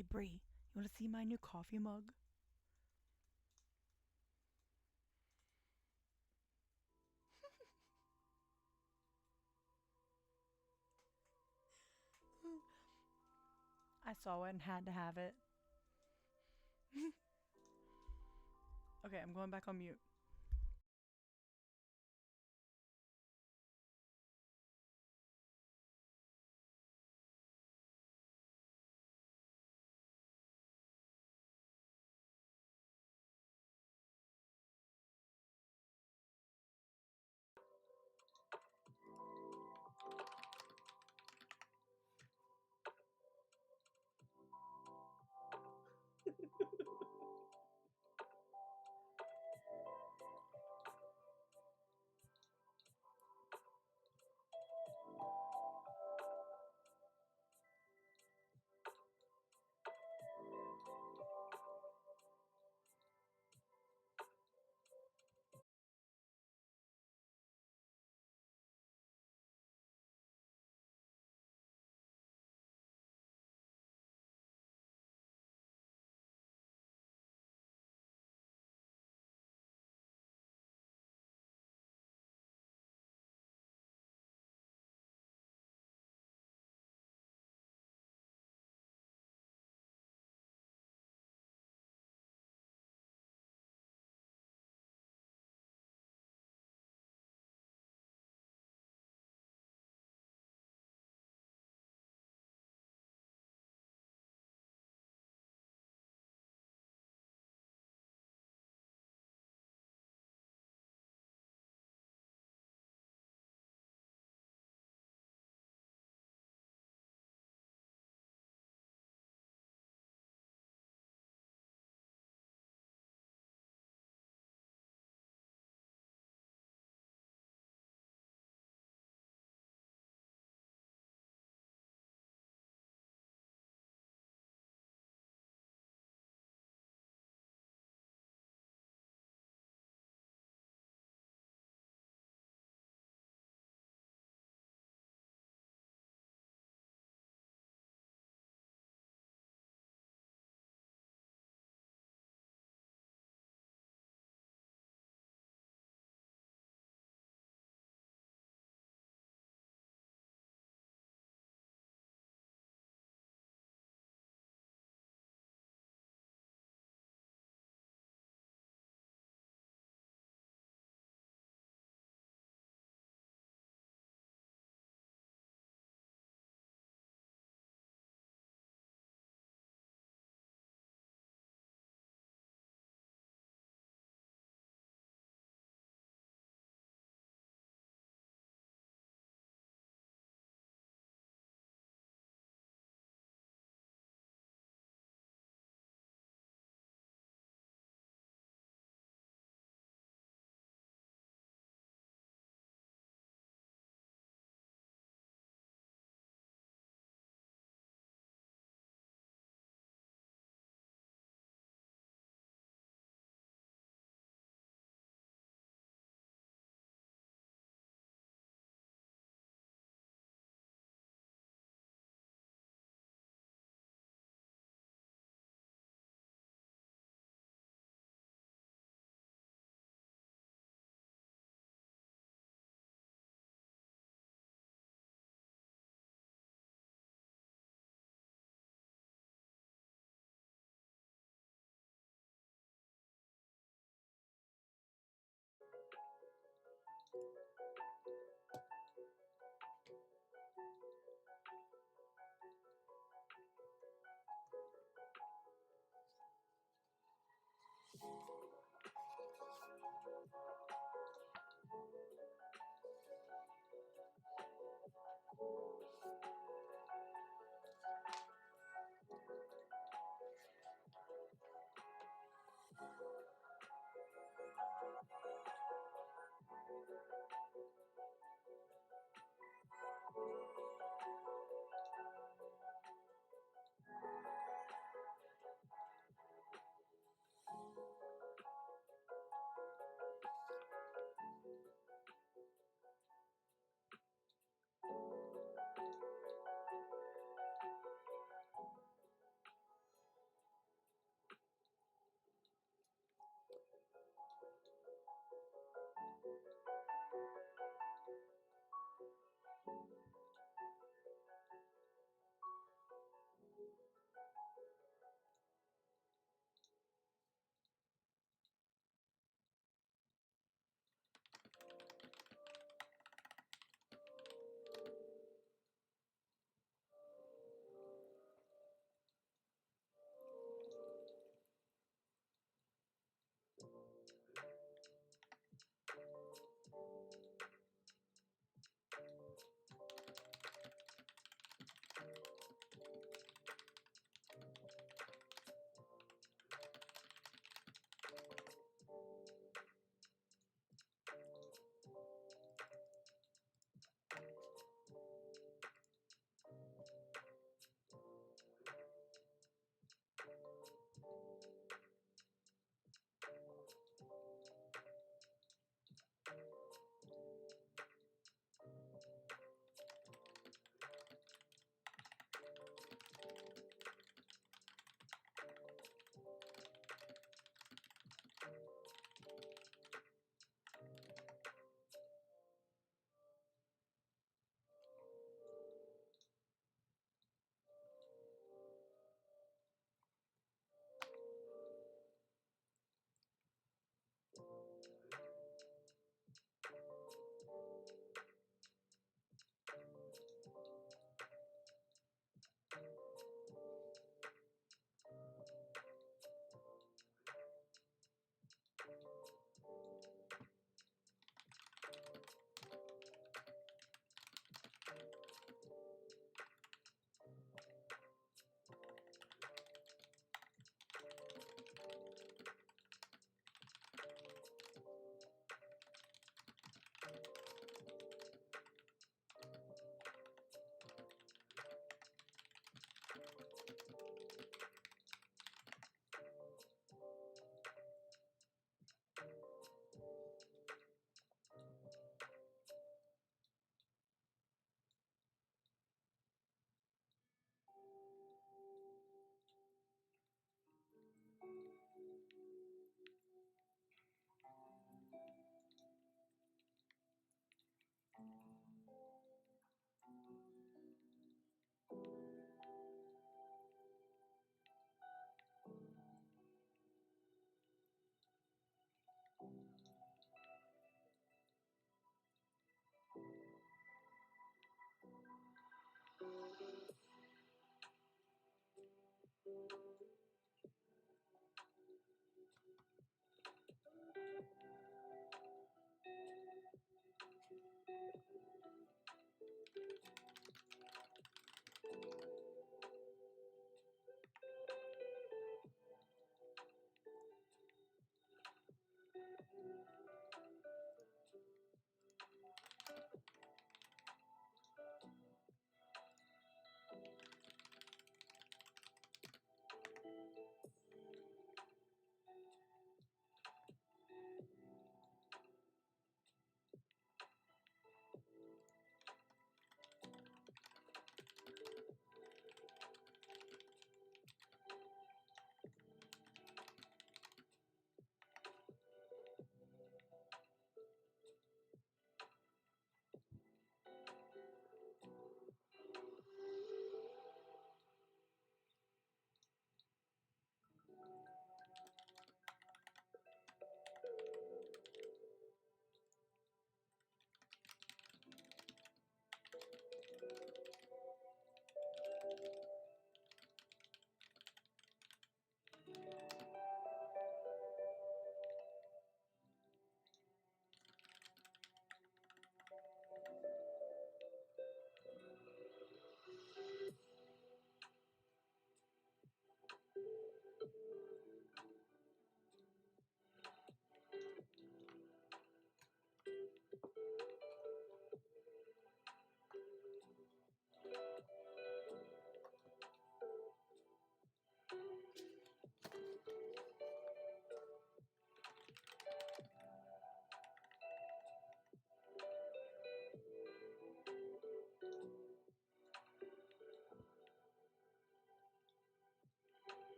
Hey, Bree, you want to see my new coffee mug? I saw it and had to have it. Okay, I'm going back on mute.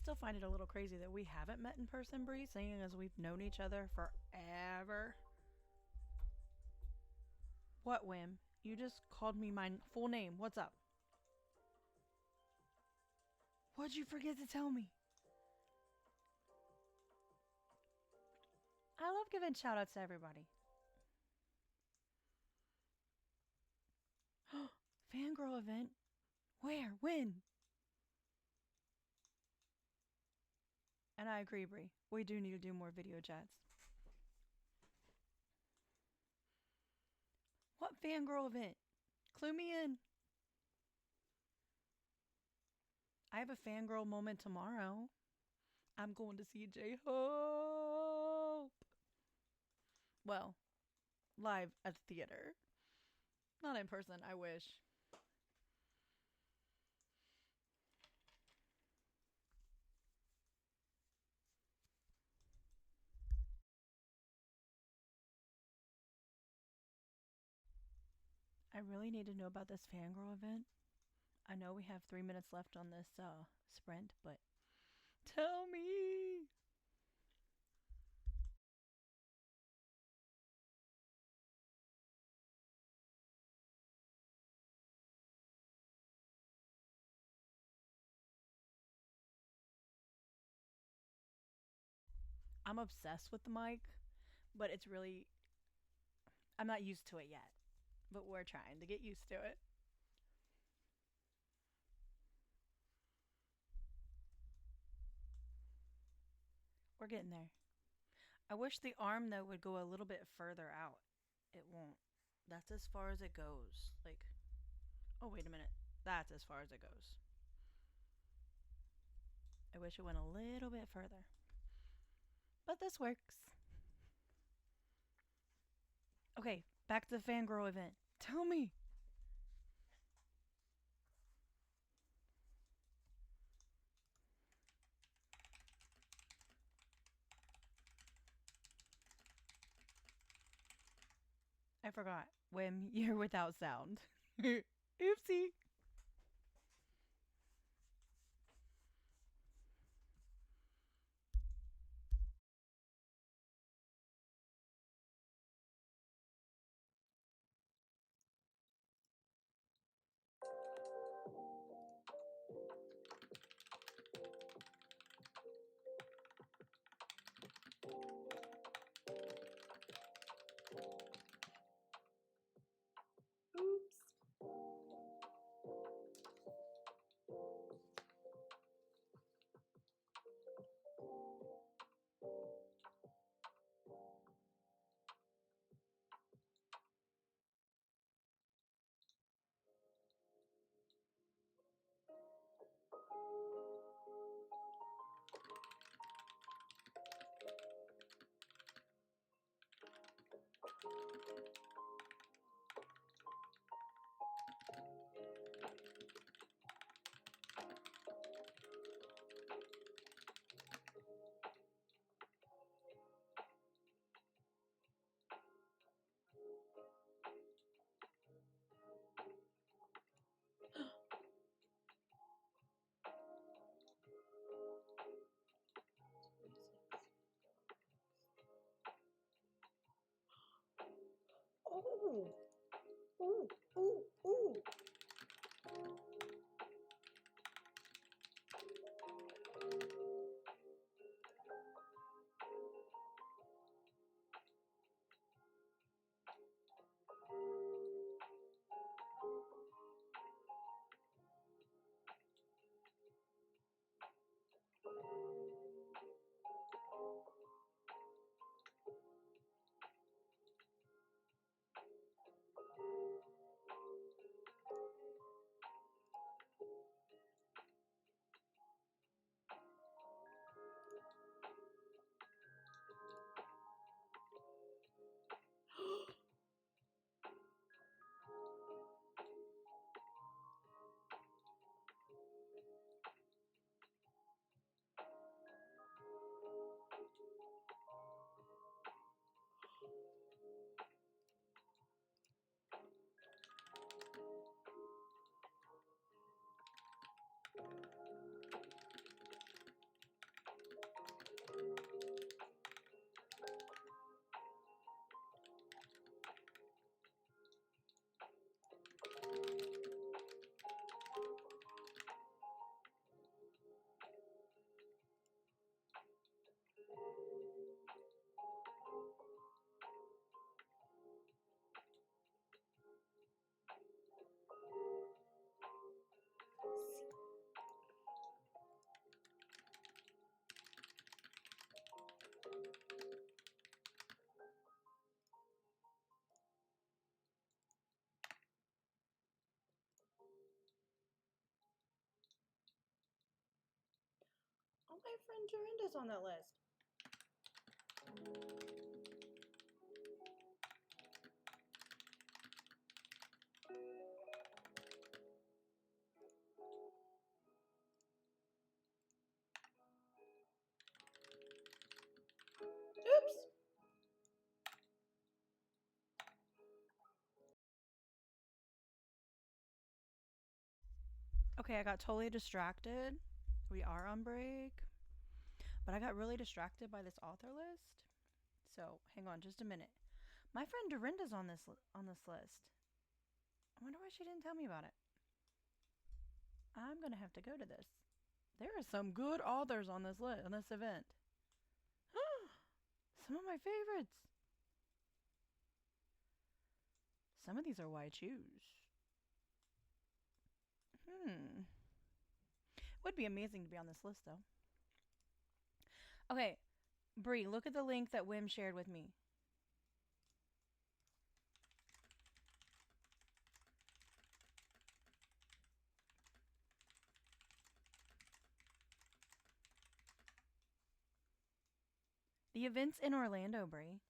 still find it a little crazy that we haven't met in person, Bree, seeing as we've known each other forever. What, Whim? You just called me my full name. What's up? What'd you forget to tell me? I love giving shoutouts to everybody. Fangirl event? Where? When? And I agree, Bree. We do need to do more video chats. What fangirl event? Clue me in. I have a fangirl moment tomorrow. I'm going to see J-Hope. Well, live at the theater. Not in person, I wish. I really need to know about this fangirl event. I know we have 3 minutes left on this sprint, but tell me. I'm obsessed with the mic, but it's really, I'm not used to it yet, but we're trying to get used to it. We're getting there. I wish the arm, though, would go a little bit further out. It won't. That's as far as it goes. Like, oh, wait a minute. That's as far as it goes. I wish it went a little bit further. But this works. Okay, back to the fangirl event. Tell me. I forgot. When you're without sound. Oopsie.
Oops. my friend Dorinda's on that list? Oops.
Okay, I got totally distracted. We are on break. But I got really distracted by this author list. So, hang on just a minute. My friend Dorinda's on this list. I wonder why she didn't tell me about it. I'm going to have to go to this. There are some good authors on this list, on this event. Some of my favorites. Some of these are why I choose. Would be amazing to be on this list, though. Okay, Bree, look at the link that Wim shared with me. The event's in Orlando, Bree.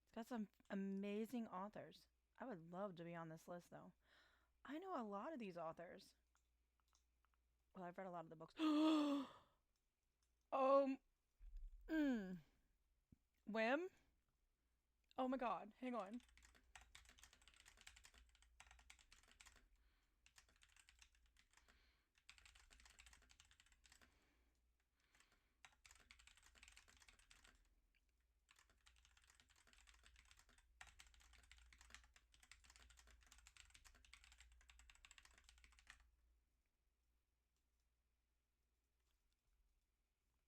It's got some amazing authors. I would love to be on this list, though. I know a lot of these authors. Well, I've read a lot of the books. Wim? Oh my god, hang on.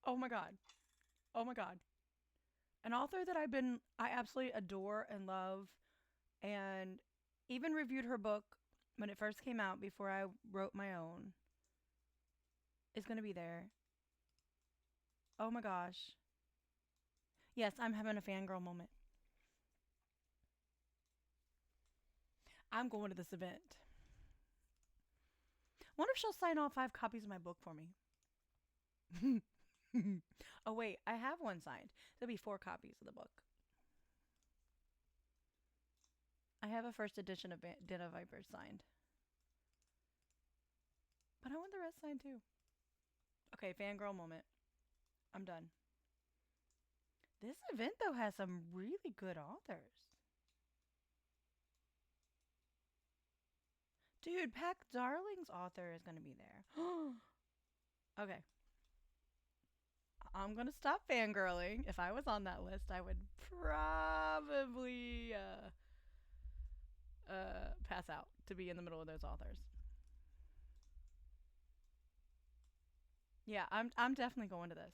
Oh my god. Oh my god. An author that I absolutely adore and love, and even reviewed her book when it first came out before I wrote my own, is going to be there. Oh my gosh. Yes, I'm having a fangirl moment. I'm going to this event. Wonder if she'll sign all 5 copies of my book for me. Oh wait, I have one signed. There'll be 4 copies of the book. I have a first edition of Den of Vipers signed. But I want the rest signed too. Okay, fangirl moment. I'm done. This event though has some really good authors. Dude, Pack Darling's author is going to be there. Okay. I'm going to stop fangirling. If I was on that list, I would probably pass out to be in the middle of those authors. Yeah, I'm definitely going to this.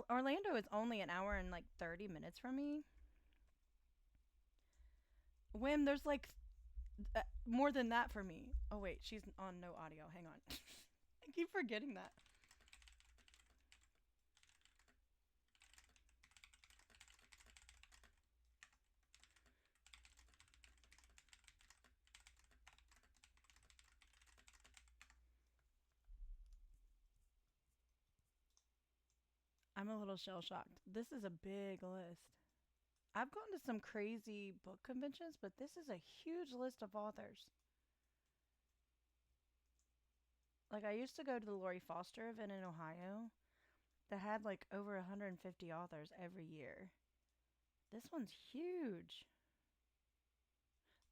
Orlando is only an hour and like 30 minutes from me. Wim, there's like more than that for me. Oh wait, she's on no audio. Hang on. I keep forgetting that. I'm a little shell shocked. This is a big list. I've gone to some crazy book conventions, but this is a huge list of authors. Like, I used to go to the Lori Foster event in Ohio that had like over 150 authors every year. This one's huge.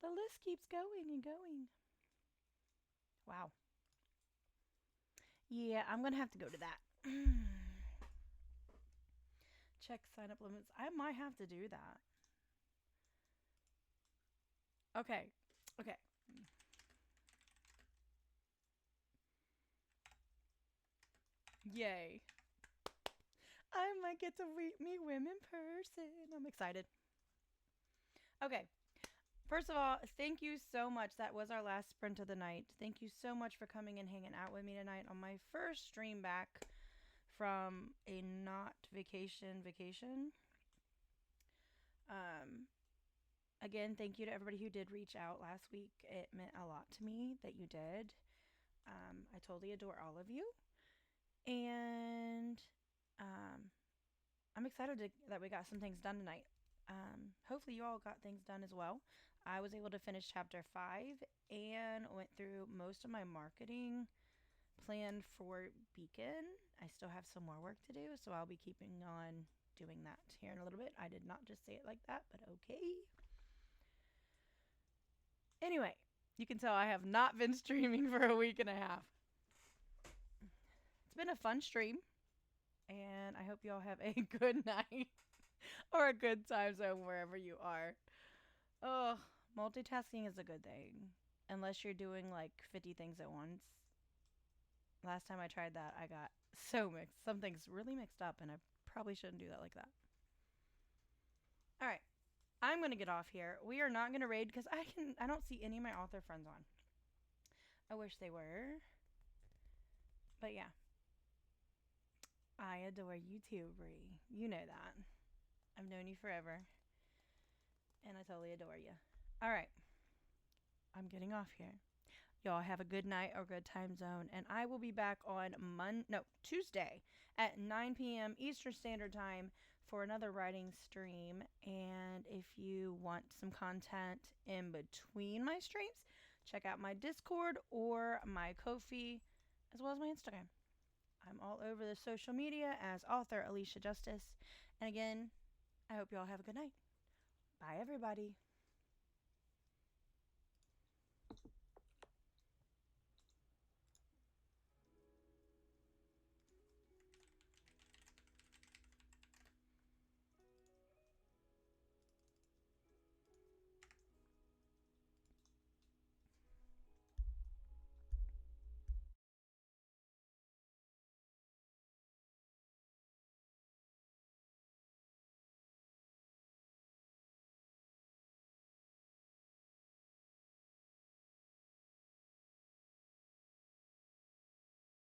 The list keeps going and going. Wow. Yeah, I'm going to have to go to that. Check sign up limits. I might have to do that. Okay. Okay. Yay. I might get to meet Wim in person. I'm excited. Okay. First of all, thank you so much. That was our last sprint of the night. Thank you so much for coming and hanging out with me tonight on my first stream back from a not vacation. Again, thank you to everybody who did reach out last week. It meant a lot to me that you did. I totally adore all of you. And I'm excited that we got some things done tonight. Hopefully, you all got things done as well. I was able to finish chapter 5 and went through most of my marketing plan for Beacon. I still have some more work to do, so I'll be keeping on doing that here in a little bit. I did not just say it like that, but okay. Anyway, you can tell I have not been streaming for a week and a half. It's been a fun stream, and I hope you all have a good night or a good time zone wherever you are. Oh, multitasking is a good thing, unless you're doing like 50 things at once. Last time I tried that, I got so mixed. Something's really mixed up, and I probably shouldn't do that like that. All right, I'm gonna get off here. We are not gonna raid because I don't see any of my author friends on. I wish they were, but yeah. I adore you too, Bree. You know that. I've known you forever, and I totally adore you. All right, I'm getting off here. Y'all have a good night or good time zone, and I will be back on Tuesday at 9 p.m. Eastern Standard Time for another writing stream. And if you want some content in between my streams, check out my Discord or my Ko-fi, as well as my Instagram. I'm all over the social media as author Alicia Justice. And again, I hope you all have a good night. Bye, everybody.